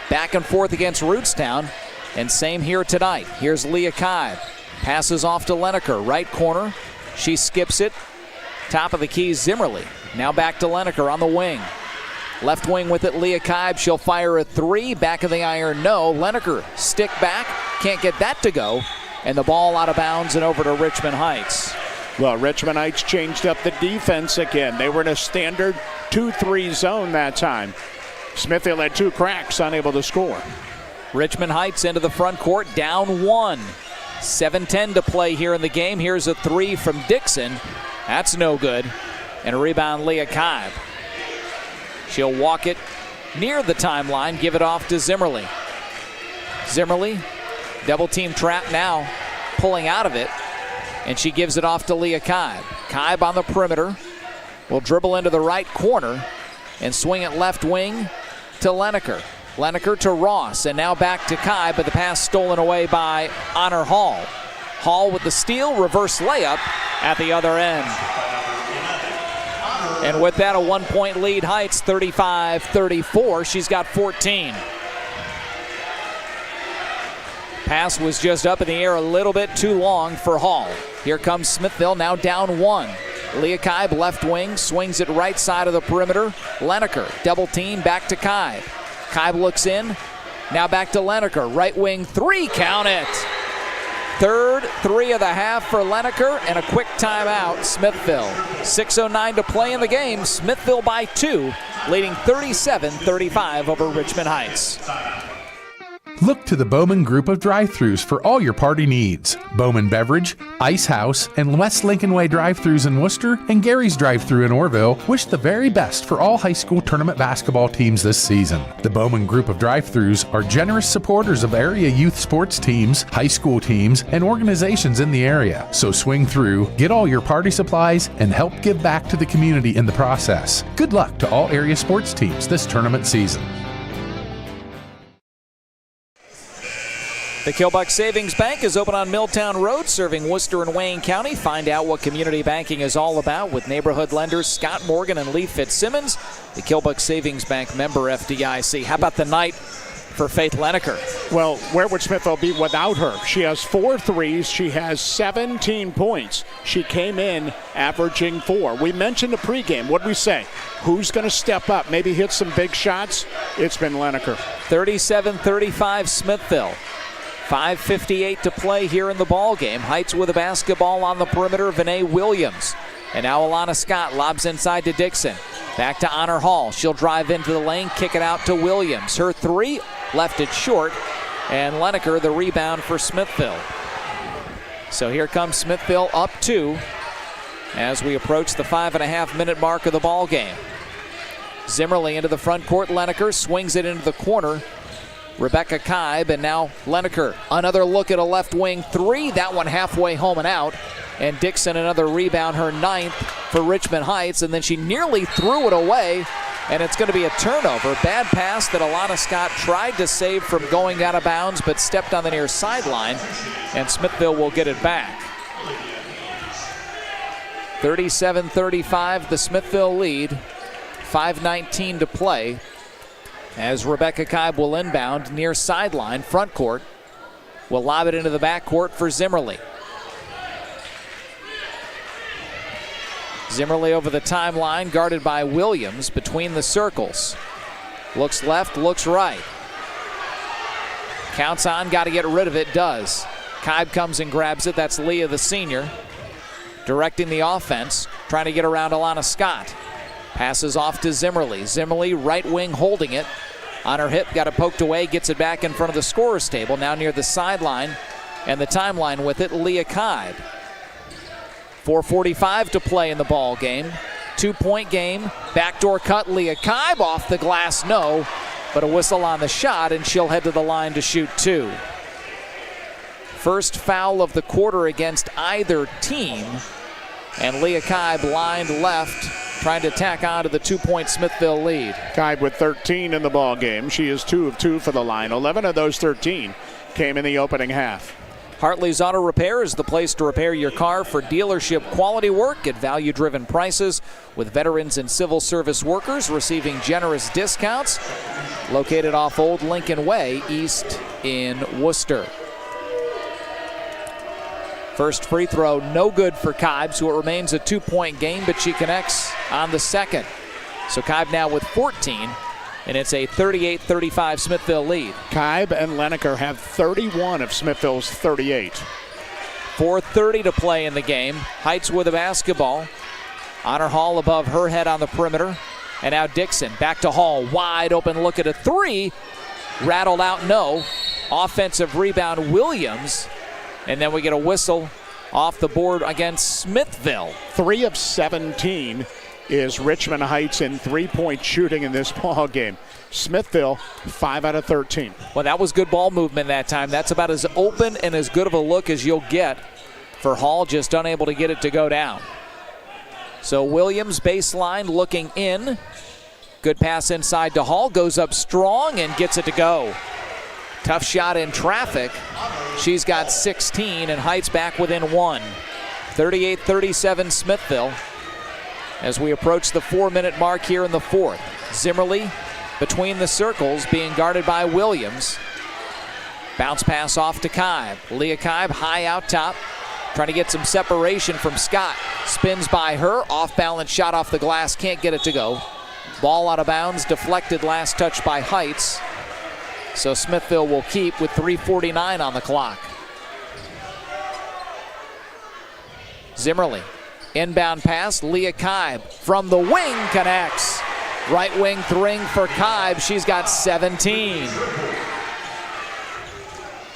Back and forth against Rootstown. And same here tonight. Here's Leah Kibe. Passes off to Leneker, right corner. She skips it. Top of the key, Zimmerly. Now back to Leneker on the wing. Left wing with it, Leah Kibe. She'll fire a 3. Back of the iron, no. Leneker, stick back. Can't get that to go. And the ball out of bounds and over to Richmond Heights. Well, Richmond Heights changed up the defense again. They were in a standard 2-3 zone that time. Smithville had 2 cracks, unable to score. Richmond Heights into the front court, down 1. 7:10 to play here in the game. Here's a 3 from Dixon. That's no good. And a rebound, Leah Kibe. She'll walk it near the timeline, give it off to Zimmerly. Zimmerly, double team trap now, pulling out of it. And she gives it off to Leah Kibe. Kibe on the perimeter will dribble into the right corner and swing it left wing to Leneker. Leneker to Ross, and now back to Kibe, but the pass stolen away by Honor Hall. Hall with the steal, reverse layup at the other end. And with that, a 1-point lead, Heights 35-34. She's got 14. Pass was just up in the air a little bit too long for Hall. Here comes Smithville, now down 1. Leah Kibe, left wing, swings it right side of the perimeter. Leneker, double team, back to Kibe. Kibe looks in, now back to Leneker. Right wing 3, count it. Third 3 of the half for Leneker, and a quick timeout, Smithville. 6:09 to play in the game. Smithville by 2, leading 37-35 over Richmond Heights. Look to the Bowman Group of drive-thrus for all your party needs. Bowman Beverage, Ice House, and West Lincoln Way drive-thrus in Worcester and Gary's drive-thru in Orville wish the very best for all high school tournament basketball teams this season. The Bowman Group of drive-thrus are generous supporters of area youth sports teams, high school teams, and organizations in the area. So swing through, get all your party supplies, and help give back to the community in the process. Good luck to all area sports teams this tournament season. The Kilbuck Savings Bank is open on Milltown Road, serving Worcester and Wayne County. Find out what community banking is all about with neighborhood lenders Scott Morgan and Lee Fitzsimmons. The Kilbuck Savings Bank, member FDIC. How about the night for Faith Leneker? Well, where would Smithville be without her? She has 4 threes. She has 17 points. She came in averaging 4. We mentioned the pregame. What did we say? Who's going to step up, maybe hit some big shots? It's been Leneker. 37-35 Smithville. 5:58 to play here in the ball game. Heights with a basketball on the perimeter. Vinay Williams. And now Alana Scott lobs inside to Dixon. Back to Honor Hall. She'll drive into the lane, kick it out to Williams. Her 3 left it short. And Leneker the rebound for Smithville. So here comes Smithville up 2 as we approach the 5.5-minute mark of the ball game. Zimmerly into the front court. Leneker swings it into the corner. Rebecca Kaib, and now Leneker. Another look at a left wing 3. That one halfway home and out. And Dixon another rebound, her 9th for Richmond Heights. And then she nearly threw it away, and it's going to be a turnover. Bad pass that Alana Scott tried to save from going out of bounds, but stepped on the near sideline, and Smithville will get it back. 37-35, the Smithville lead. 5:19 to play. As Rebecca Kaib will inbound near sideline, front court. Will lob it into the back court for Zimmerly. Zimmerly over the timeline, guarded by Williams between the circles. Looks left, looks right. Counts on, got to get rid of it, does. Kaib comes and grabs it. That's Leah, the senior, directing the offense, trying to get around Alana Scott. Passes off to Zimmerly. Zimmerly, right wing, holding it. On her hip, got it poked away, gets it back in front of the scorer's table. Now near the sideline and the timeline with it, Leah Kaib. 4:45 to play in the ball game. 2-point game. Backdoor cut, Leah Kaib off the glass, no. But a whistle on the shot, and she'll head to the line to shoot 2. First foul of the quarter against either team. And Leah Kaib lined left, trying to tack on to the 2-point Smithville lead. Kaib with 13 in the ball game. She is 2 of 2 for the line. 11 of those 13 came in the opening half. Hartley's Auto Repair is the place to repair your car for dealership quality work at value-driven prices, with veterans and civil service workers receiving generous discounts. Located off Old Lincoln Way, east in Worcester. First free throw, no good for Kaib, so it remains a 2-point game, but she connects on the second. So Kaib now with 14, and it's a 38-35 Smithville lead. Kaib and Leneker have 31 of Smithville's 38. 4:30 to play in the game. Heights with a basketball. Honor Hall above her head on the perimeter. And now Dixon back to Hall. Wide open look at a 3. Rattled out, no. Offensive rebound, Williams. And then we get a whistle off the board against Smithville. 3 of 17 is Richmond Heights in 3-point shooting in this ball game. Smithville, 5 out of 13. Well, that was good ball movement that time. That's about as open and as good of a look as you'll get for Hall, just unable to get it to go down. So Williams baseline looking in. Good pass inside to Hall, goes up strong and gets it to go. Tough shot in traffic. She's got 16, and Heights back within 1. 38-37 Smithville as we approach the 4-minute mark here in the fourth. Zimmerly between the circles, being guarded by Williams. Bounce pass off to Kaib. Leah Kaib high out top, trying to get some separation from Scott. Spins by her, off balance shot off the glass, can't get it to go. Ball out of bounds, deflected last touch by Heights. So Smithville will keep with 3:49 on the clock. Zimmerly, inbound pass, Leah Kaib from the wing connects. Right wing three for Kaib, she's got 17.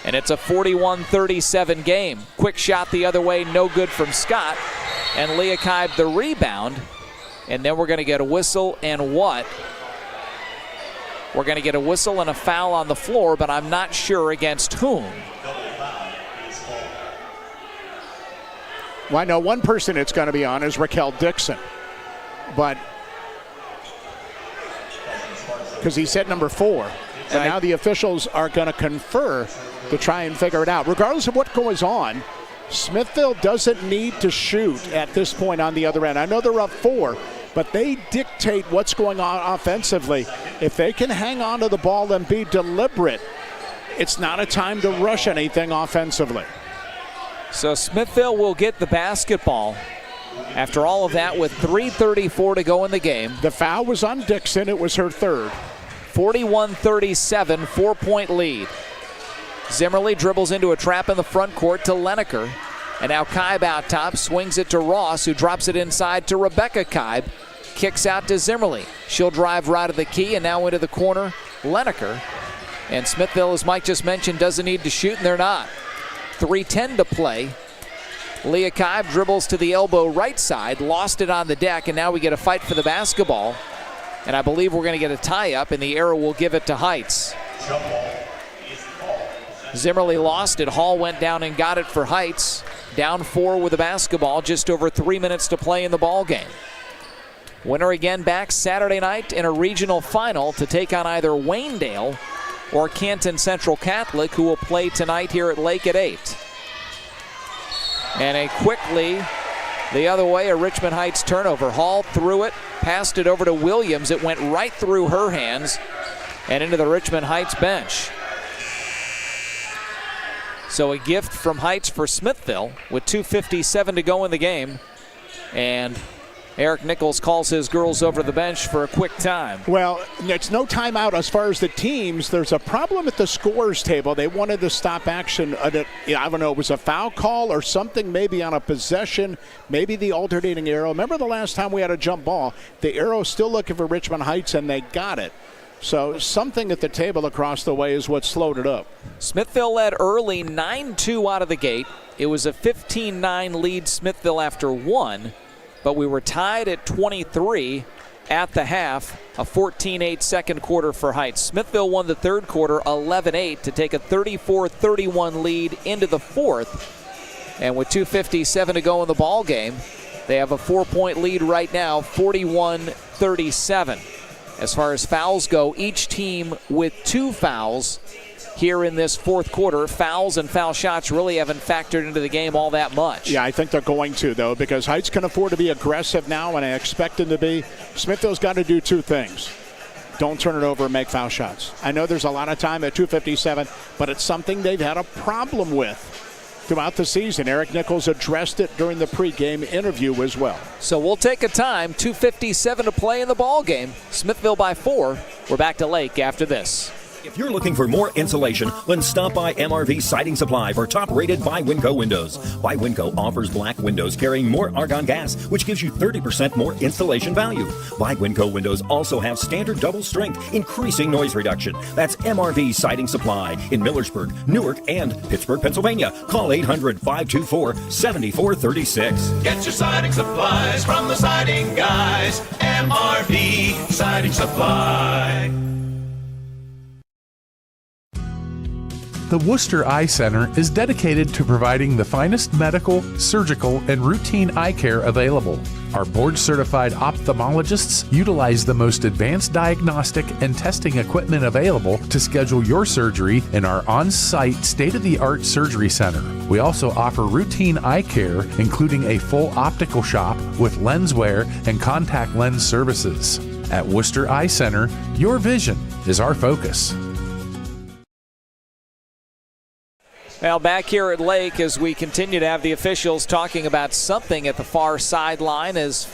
And it's a 41-37 game. Quick shot the other way, no good from Scott. And Leakibe the rebound. And then we're going to get a whistle and what? We're going to get a whistle and a foul on the floor, but I'm not sure against whom. Well, I know one person it's going to be on is Raquel Dixon. But because he's at number 4. And now the officials are going to confer to try and figure it out. Regardless of what goes on, Smithville doesn't need to shoot at this point on the other end. I know they're up 4, but they dictate what's going on offensively. If they can hang on to the ball and be deliberate, it's not a time to rush anything offensively. So Smithville will get the basketball after all of that with 3:34 to go in the game. The foul was on Dixon. It was her third. 41-37, 4-point lead. Zimmerly dribbles into a trap in the front court to Lineker. And now Kibe out top, swings it to Ross, who drops it inside to Rebecca Kibe. Kicks out to Zimmerly. She'll drive right of the key and now into the corner, Lineker. And Smithville, as Mike just mentioned, doesn't need to shoot, and they're not. 3:10 to play. Leah Kibe dribbles to the elbow right side, lost it on the deck, and now we get a fight for the basketball. And I believe we're going to get a tie-up, and the arrow will give it to Heights. Zimmerly lost it. Hall went down and got it for Heights. Down 4 with the basketball, just over 3 minutes to play in the ball game. Winner again back Saturday night in a regional final to take on either Waynedale or Canton Central Catholic, who will play tonight here at Lake at 8. And a quickly the other way, a Richmond Heights turnover. Hall threw it, passed it over to Williams. It went right through her hands and into the Richmond Heights bench. So a gift from Heights for Smithville with 2:57 to go in the game. And Eric Nichols calls his girls over to the bench for a quick time. Well, it's no timeout as far as the teams. There's a problem at the scorers table. They wanted to stop action. I don't know, it was a foul call or something, maybe on a possession, maybe the alternating arrow. Remember the last time we had a jump ball? The arrow's still looking for Richmond Heights, and they got it. So something at the table across the way is what slowed it up. Smithville led early 9-2 out of the gate. It was a 15-9 lead Smithville after 1. But we were tied at 23 at the half, a 14-8 second quarter for Heights. Smithville won the third quarter 11-8 to take a 34-31 lead into the fourth. And with 2:57 to go in the ball game, they have a 4-point lead right now, 41-37. As far as fouls go, each team with 2 fouls here in this fourth quarter. Fouls and foul shots really haven't factored into the game all that much. Yeah, I think they're going to, though, because Heights can afford to be aggressive now, and I expect them to be. Smithville's got to do 2 things. Don't turn it over and make foul shots. I know there's a lot of time at 2:57, but it's something they've had a problem with throughout the season. Eric Nichols addressed it during the pregame interview as well. So we'll take a time. 2:57 to play in the ball game. Smithville by 4. We're back to Lake after this. If you're looking for more insulation, then stop by MRV Siding Supply for top-rated by Winco windows. By Winco offers black windows carrying more argon gas, which gives you 30% more installation value. By Winco windows also have standard double strength, increasing noise reduction. That's MRV Siding Supply in Millersburg, Newark, and Pittsburgh, Pennsylvania. Call 800-524-7436. Get your siding supplies from the siding guys. MRV Siding Supply. The Worcester Eye Center is dedicated to providing the finest medical, surgical, and routine eye care available. Our board-certified ophthalmologists utilize the most advanced diagnostic and testing equipment available to schedule your surgery in our on-site state-of-the-art surgery center. We also offer routine eye care, including a full optical shop with lens wear and contact lens services. At Worcester Eye Center, your vision is our focus. Well, back here at Lake, as we continue to have the officials talking about something at the far sideline as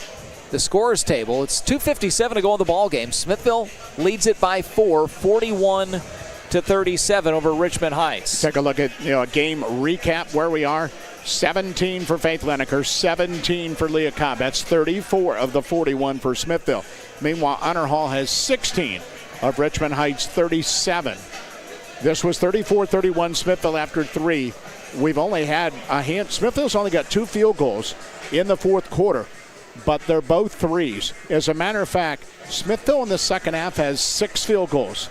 the scores table. It's 2:57 to go in the ball game. Smithville leads it by 4, 41-37 over Richmond Heights. Take a look at a game recap where we are. 17 for Faith Lineker, 17 for Leah Cobb. That's 34 of the 41 for Smithville. Meanwhile, Honor Hall has 16 of Richmond Heights' 37. This was 34-31 Smithville after 3. We've only had a hand. Smithville's only got 2 field goals in the fourth quarter, but they're both threes. As a matter of fact, Smithville in the second half has 6 field goals,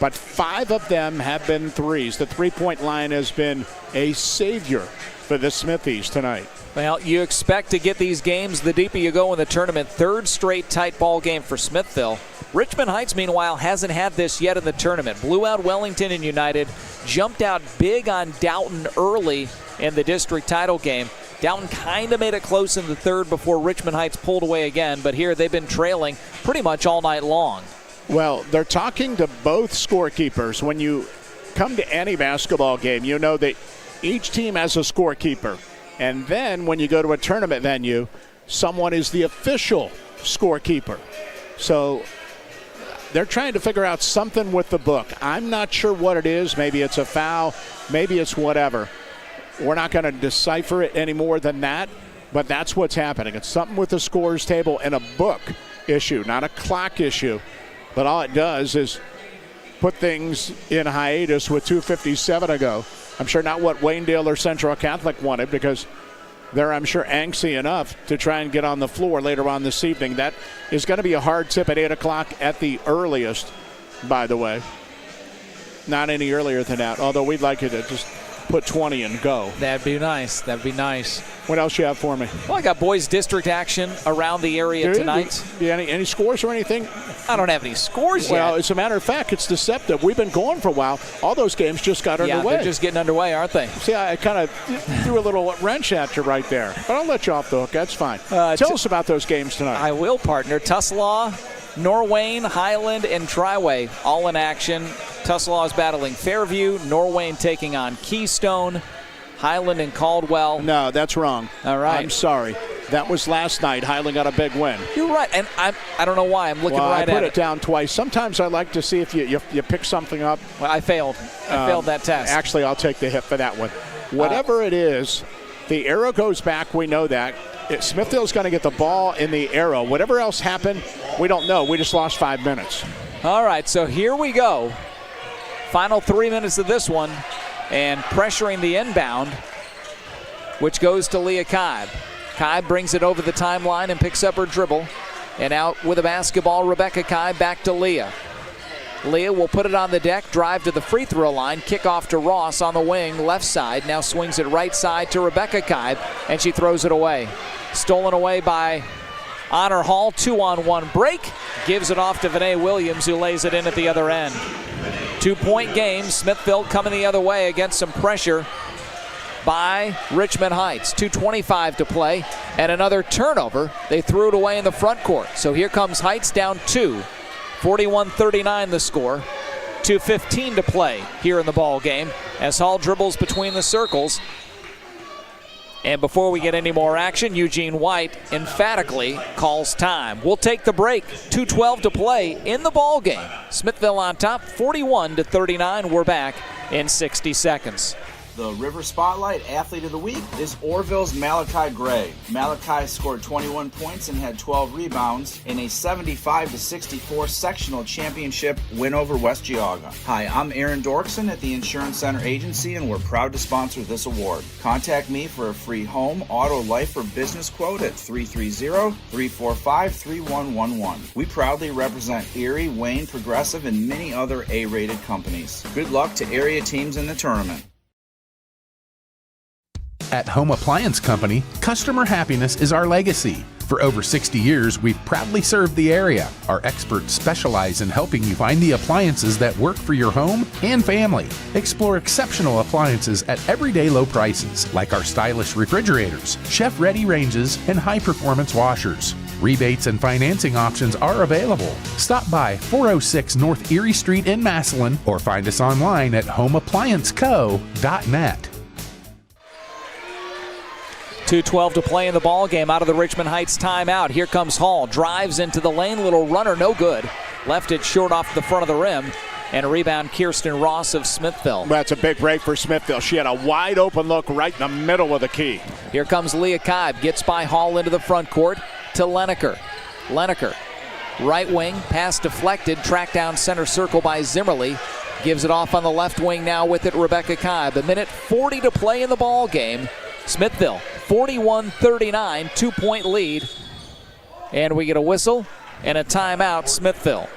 but 5 of them have been threes. The three-point line has been a savior for the Smithies tonight. Well, you expect to get these games the deeper you go in the tournament. Third straight tight ball game for Smithville. Richmond Heights, meanwhile, hasn't had this yet in the tournament. Blew out Wellington and United, jumped out big on Downton early in the district title game. Downton kind of made it close in the third before Richmond Heights pulled away again, but here they've been trailing pretty much all night long. Well, they're talking to both scorekeepers. When you come to any basketball game, you know that each team has a scorekeeper. And then when you go to a tournament venue, someone is the official scorekeeper. So they're trying to figure out something with the book. I'm not sure what it is. Maybe it's a foul. Maybe it's whatever. We're not going to decipher it any more than that, but that's what's happening. It's something with the scores table and a book issue, not a clock issue. But all it does is put things in hiatus with 2:57 to go. I'm sure not what Waynedale or Central Catholic wanted, because they're, I'm sure, angsty enough to try and get on the floor later on this evening. That is going to be a hard tip at 8 o'clock at the earliest, by the way. Not any earlier than that, although we'd like you to just put 20 and go. That'd be nice. That'd be nice. What else you have for me? Well, I got boys district action around the area tonight. Any scores or anything? I don't have any scores yet. Well, as a matter of fact, it's deceptive. We've been going for a while. All those games just got underway. Yeah, they're just getting underway, aren't they? See, I kind of threw a little wrench at you right there. But I'll let you off the hook. That's fine. Tell us about those games tonight. I will, partner. Tuslaw, Norwayne, Highland, and Triway all in action. Tuslaw is battling Fairview. Norwayne taking on Keystone. Highland and Caldwell. No, that's wrong. All right. I'm sorry. That was last night. Highland got a big win. You're right, and I don't know why. I'm looking right at it. I put it down twice. Sometimes I like to see if you pick something up. Well, I failed. I failed that test. Actually, I'll take the hit for that one. Whatever it is, the arrow goes back. We know that. Smithville's going to get the ball in the arrow. Whatever else happened, we don't know. We just lost 5 minutes. All right, so here we go. Final 3 minutes of this one, and pressuring the inbound, which goes to Leah Kibe. Kibe brings it over the timeline and picks up her dribble. And out with a basketball, Rebecca Kibe back to Leah. Leah will put it on the deck, drive to the free throw line, kick off to Ross on the wing, left side. Now swings it right side to Rebecca Kibe, and she throws it away. Stolen away by Honor Hall. 2-on-1 break. Gives it off to Vinay Williams, who lays it in at the other end. 2-point game. Smithville coming the other way against some pressure by Richmond Heights. 2:25 to play, and another turnover. They threw it away in the front court. So here comes Heights down 2. 41-39 the score. 2:15 to play here in the ball game as Hall dribbles between the circles. And before we get any more action, Eugene White emphatically calls time. We'll take the break. 2:12 to play in the ball game. Smithville on top, 41-39. We're back in 60 seconds. The River Spotlight Athlete of the Week is Orville's Malachi Gray. Malachi scored 21 points and had 12 rebounds in a 75-64 sectional championship win over West Geauga. Hi, I'm Aaron Dorkson at the Insurance Center Agency, and we're proud to sponsor this award. Contact me for a free home, auto, life, or business quote at 330-345-3111. We proudly represent Erie, Wayne, Progressive, and many other A-rated companies. Good luck to area teams in the tournament. At Home Appliance Company, customer happiness is our legacy. For over 60 years, we've proudly served the area. Our experts specialize in helping you find the appliances that work for your home and family. Explore exceptional appliances at everyday low prices, like our stylish refrigerators, chef-ready ranges, and high-performance washers. Rebates and financing options are available. Stop by 406 North Erie Street in Massillon or find us online at homeapplianceco.net. 2:12 to play in the ball game out of the Richmond Heights timeout. Here comes Hall. Drives into the lane. Little runner, no good. Left it short off the front of the rim. And a rebound, Kirsten Ross of Smithville. That's a big break for Smithville. She had a wide open look right in the middle of the key. Here comes Leah Kibe. Gets by Hall into the front court to Leneker. Leneker, right wing, pass deflected. Tracked down center circle by Zimmerly. gives it off on the left wing now with it, Rebecca Kibe. 1:40 to play in the ball game. Smithville, 41-39, 2-point lead. And we get a whistle and a timeout, Smithville.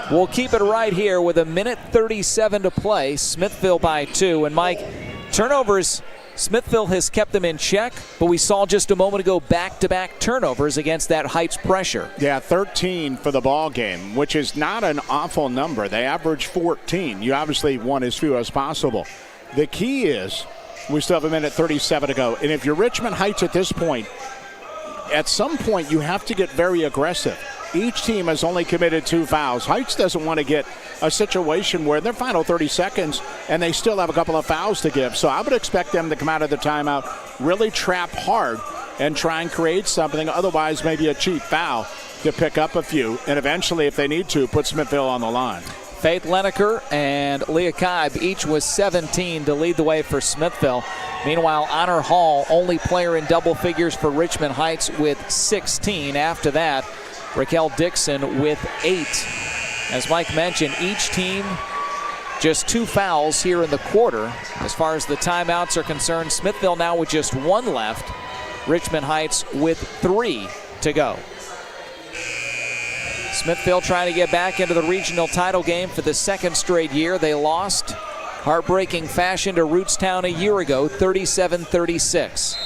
We'll keep it right here with 1:37 to play. Smithville by 2. And Mike, turnovers, Smithville has kept them in check, but we saw just a moment ago back-to-back turnovers against that Heights pressure. Yeah, 13 for the ball game, which is not an awful number. They average 14. You obviously want as few as possible. The key is we still have 1:37 to go. And if you're Richmond Heights at this point, at some point you have to get very aggressive. Each team has only committed 2 fouls. Heights doesn't want to get a situation where in their final 30 seconds and they still have a couple of fouls to give. So I would expect them to come out of the timeout, really trap hard and try and create something. Otherwise, maybe a cheap foul to pick up a few. And eventually, if they need to, put Smithville on the line. Faith Leneker and Leah Kibe each with 17 to lead the way for Smithville. Meanwhile, Honor Hall, only player in double figures for Richmond Heights with 16. After that, Raquel Dixon with 8. As Mike mentioned, each team just 2 fouls here in the quarter. As far as the timeouts are concerned, Smithville now with just 1 left. Richmond Heights with 3 to go. Smithville trying to get back into the regional title game for the 2nd straight year. They lost heartbreaking fashion to Rootstown a year ago, 37-36.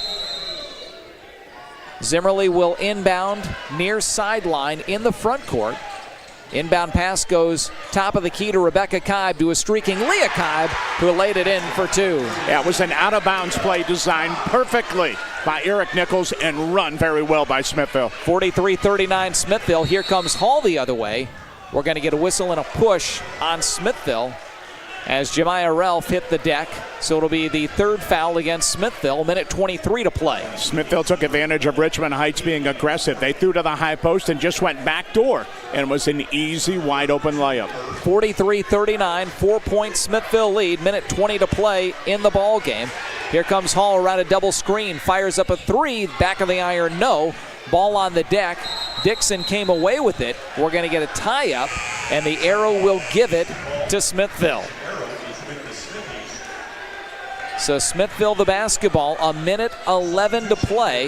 Zimmerly will inbound near sideline in the front court. Inbound pass goes top of the key to Rebecca Kibe to a streaking Leah Kibe, who laid it in for 2. Yeah, it was an out-of-bounds play designed perfectly by Eric Nichols and run very well by Smithville. 43-39 Smithville. Here comes Hall the other way. We're going to get a whistle and a push on Smithville as Jemiah Ralph hit the deck. So it'll be the 3rd foul against Smithville, 1:23 to play. Smithville took advantage of Richmond Heights being aggressive. They threw to the high post and just went backdoor, and was an easy, wide-open layup. 43-39, 4-point Smithville lead, 1:20 to play in the ball game. Here comes Hall around a double screen, fires up a 3, back of the iron, no. Ball on the deck. Dixon came away with it. We're going to get a tie-up, and the arrow will give it to Smithville. So Smithville the basketball, 1:11 to play,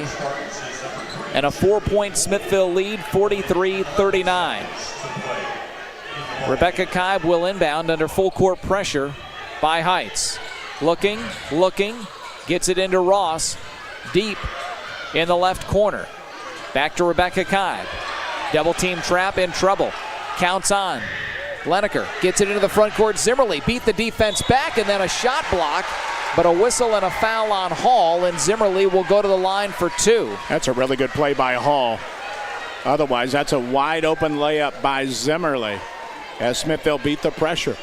and a 4-point Smithville lead, 43-39. Rebecca Kibe will inbound under full court pressure by Heights. Looking, gets it into Ross, deep in the left corner. Back to Rebecca Kibe. Double team trap, in trouble. Counts on. Leneker gets it into the front court. Zimmerly beat the defense back, and then a shot block. But a whistle and a foul on Hall, and Zimmerly will go to the line for 2. That's a really good play by Hall. Otherwise, that's a wide open layup by Zimmerly as Smithville beat the pressure.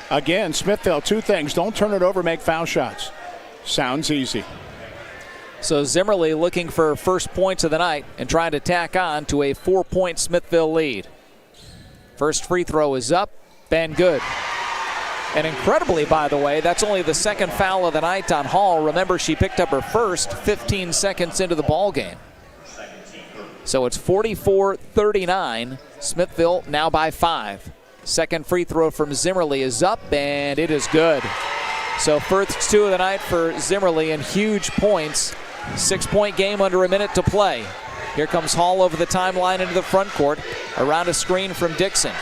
Again, Smithville, 2 things. Don't turn it over, make foul shots. Sounds easy. So Zimmerly looking for first points of the night and trying to tack on to a 4-point Smithville lead. First free throw is up, and good. And incredibly, by the way, that's only the 2nd foul of the night on Hall. Remember, she picked up her first 15 seconds into the ball game. So it's 44-39. Smithville now by 5. Second free throw from Zimmerly is up, and it is good. So first 2 of the night for Zimmerly, and huge points. 6-point game under a minute to play. Here comes Hall over the timeline into the front court, around a screen from Dixon.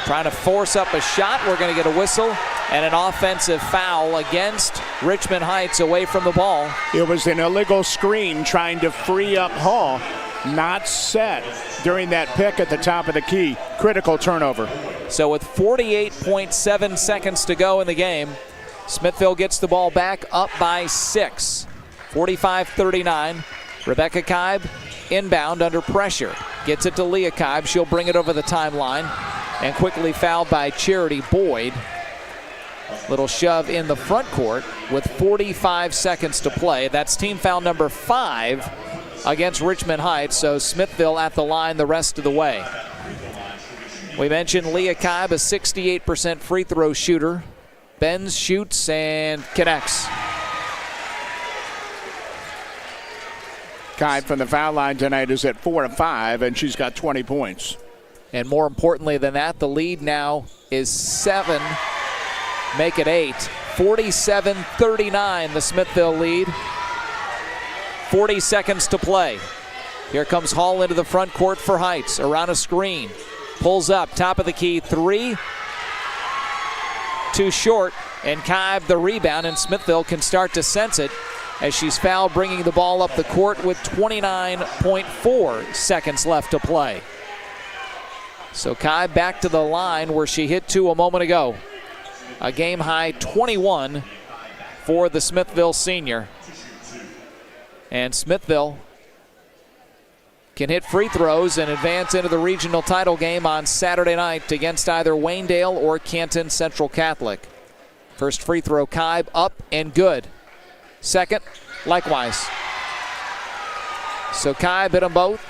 Trying to force up a shot. We're going to get a whistle and an offensive foul against Richmond Heights away from the ball. It was an illegal screen trying to free up Hall. Not set during that pick at the top of the key. Critical turnover. So with 48.7 seconds to go in the game, Smithville gets the ball back, up by 6. 45-39. Rebecca Kibe inbound under pressure. Gets it to Leah Kibe. She'll bring it over the timeline. And quickly fouled by Charity Boyd. Little shove in the front court with 45 seconds to play. That's team foul number 5 against Richmond Heights. So Smithville at the line the rest of the way. We mentioned Leah Kibe, a 68% free throw shooter. Bends, shoots, and connects. Kibe from the foul line tonight is at 4 of 5, and she's got 20 points. And more importantly than that, the lead now is 7 make it 8. 47-39, the Smithville lead. 40 seconds to play. Here comes Hall into the front court for Heights. Around a screen. Pulls up, top of the key, 3. Too short, and Kibe the rebound, and Smithville can start to sense it as she's fouled, bringing the ball up the court with 29.4 seconds left to play. So Kibe back to the line where she hit 2 a moment ago. A game-high 21 for the Smithville senior. And Smithville can hit free throws and advance into the regional title game on Saturday night against either Waynedale or Canton Central Catholic. First free throw, Kibe, up and good. Second, likewise. So Kibe hit them both.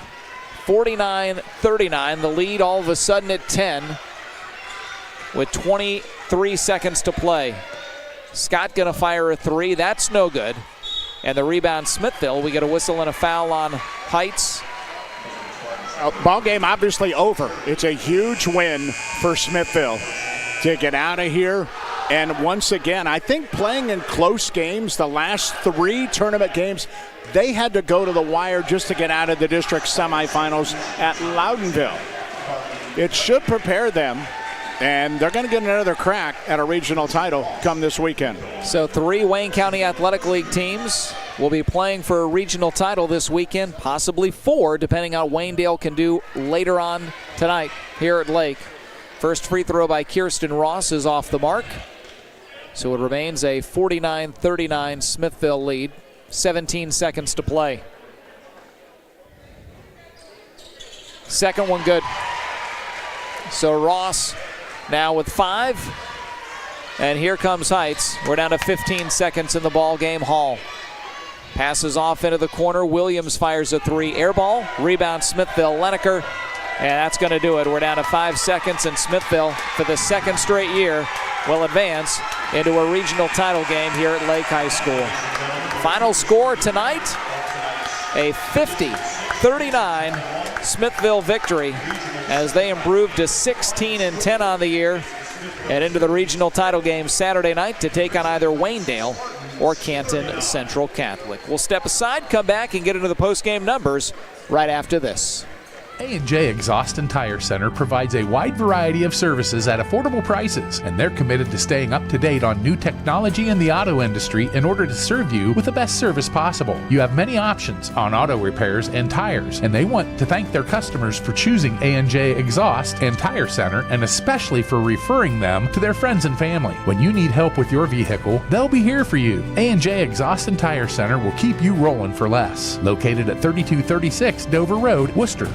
49-39, the lead all of a sudden at 10 with 23 seconds to play. Scott gonna fire a 3, that's no good. And the rebound, Smithville, we get a whistle and a foul on Heights. Ball game obviously over. It's a huge win for Smithville to get out of here. And once again, I think playing in close games, the last 3 tournament games, they had to go to the wire just to get out of the district semifinals at Loudonville. It should prepare them, and they're going to get another crack at a regional title come this weekend. So 3 Wayne County Athletic League teams will be playing for a regional title this weekend, possibly 4, depending on what Waynedale can do later on tonight here at Lake. First free throw by Kirsten Ross is off the mark. So it remains a 49-39 Smithville lead. 17 seconds to play. Second one good. So Ross now with 5. And here comes Heights. We're down to 15 seconds in the ball game. Hall passes off into the corner. Williams fires a 3. Air ball. Rebound Smithville. Leneker. And that's going to do it. We're down to 5 seconds, and Smithville, for the second straight year, will advance into a regional title game here at Lake High School. Final score tonight, a 50-39 Smithville victory as they improve to 16-10 on the year and into the regional title game Saturday night to take on either Waynedale or Canton Central Catholic. We'll step aside, come back, and get into the postgame numbers right after this. A&J Exhaust and Tire Center provides a wide variety of services at affordable prices, and they're committed to staying up to date on new technology in the auto industry in order to serve you with the best service possible. You have many options on auto repairs and tires, and they want to thank their customers for choosing A&J Exhaust and Tire Center, and especially for referring them to their friends and family. When you need help with your vehicle, they'll be here for you. A&J Exhaust and Tire Center will keep you rolling for less. Located at 3236 Dover Road, Worcester.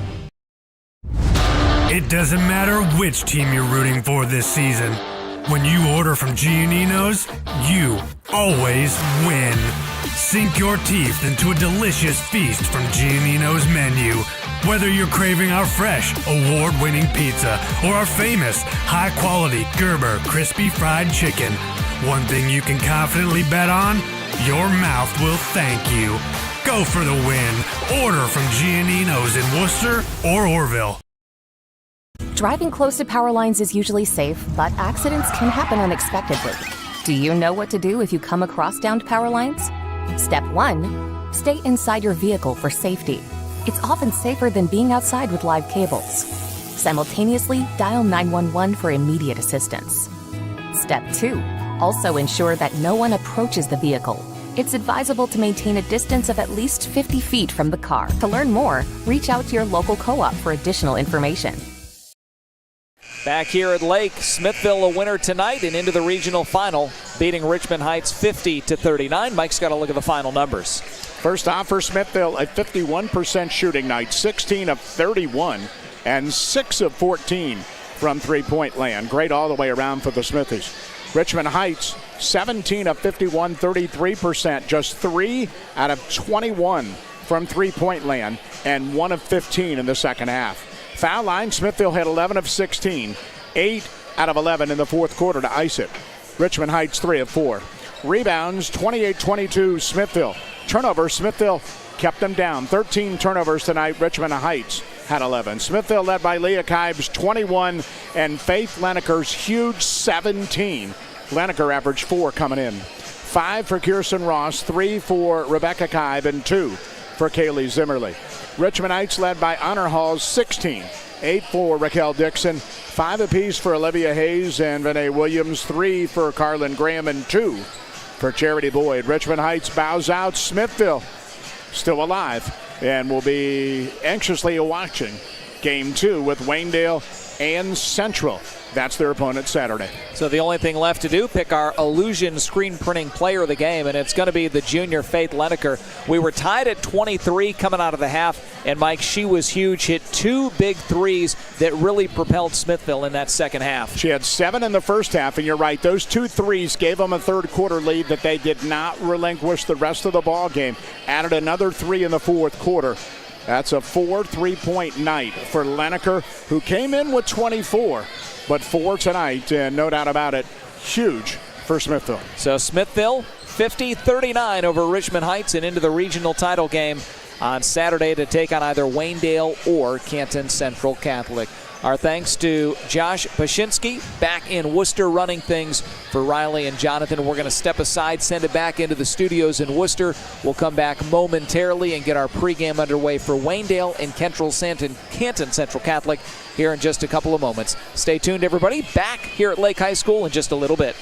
It doesn't matter which team you're rooting for this season. When you order from Giannino's, you always win. Sink your teeth into a delicious feast from Giannino's menu. Whether you're craving our fresh, award-winning pizza or our famous, high-quality Gerber crispy fried chicken, one thing you can confidently bet on, your mouth will thank you. Go for the win. Order from Giannino's in Worcester or Orville. Driving close to power lines is usually safe, but accidents can happen unexpectedly. Do you know what to do if you come across downed power lines? Step 1, stay inside your vehicle for safety. It's often safer than being outside with live cables. Simultaneously, dial 911 for immediate assistance. Step 2, also ensure that no one approaches the vehicle. It's advisable to maintain a distance of at least 50 feet from the car. To learn more, reach out to your local co-op for additional information. Back here at Lake, Smithville a winner tonight and into the regional final, beating Richmond Heights 50-39. Mike's got a look at the final numbers. First off for Smithville, a 51% shooting night, 16 of 31 and 6 of 14 from three-point land. Great all the way around for the Smithies. Richmond Heights, 17 of 51, 33%, just 3 out of 21 from three-point land and 1 of 15 in the second half. Foul line, Smithville had 11 of 16, 8 out of 11 in the fourth quarter to ice it. Richmond Heights 3 of 4. Rebounds, 28-22 Smithville. Turnovers, Smithville kept them down. 13 turnovers tonight. Richmond Heights had 11. Smithville led by Leah Kibes, 21, and Faith Leneker's huge 17 Lenaker averaged 4 coming in. 5 for Kirsten Ross, 3 for Rebecca Kibe, and 2 for Kaylee Zimmerly. Richmond Heights led by Honor Hall's 16. 8 for Raquel Dixon, 5 apiece for Olivia Hayes and Vinay Williams, 3 for Carlin Graham, and 2 for Charity Boyd. Richmond Heights bows out. Smithville still alive and will be anxiously watching Game 2 with Waynedale and Central. That's their opponent Saturday. So the only thing left to do, pick our Illusion screen printing player of the game, and it's going to be the junior Faith Lenaker. We were tied at 23 coming out of the half, and Mike, she was huge, hit 2 big threes that really propelled Smithville in that second half. She had 7 in the first half, and you're right, those 2 threes gave them a third quarter lead that they did not relinquish the rest of the ball game. Added another 3 in the fourth quarter. That's a 4 3-point night for Lenaker, who came in with 24. But 4 tonight, and no doubt about it, huge for Smithville. So Smithville, 50-39 over Richmond Heights and into the regional title game on Saturday to take on either Waynedale or Canton Central Catholic. Our thanks to Josh Pashinsky back in Worcester running things for Riley and Jonathan. We're going to step aside, send it back into the studios in Worcester. We'll come back momentarily and get our pregame underway for Waynedale and Canton Central Catholic here in just a couple of moments. Stay tuned, everybody. Back here at Lake High School in just a little bit.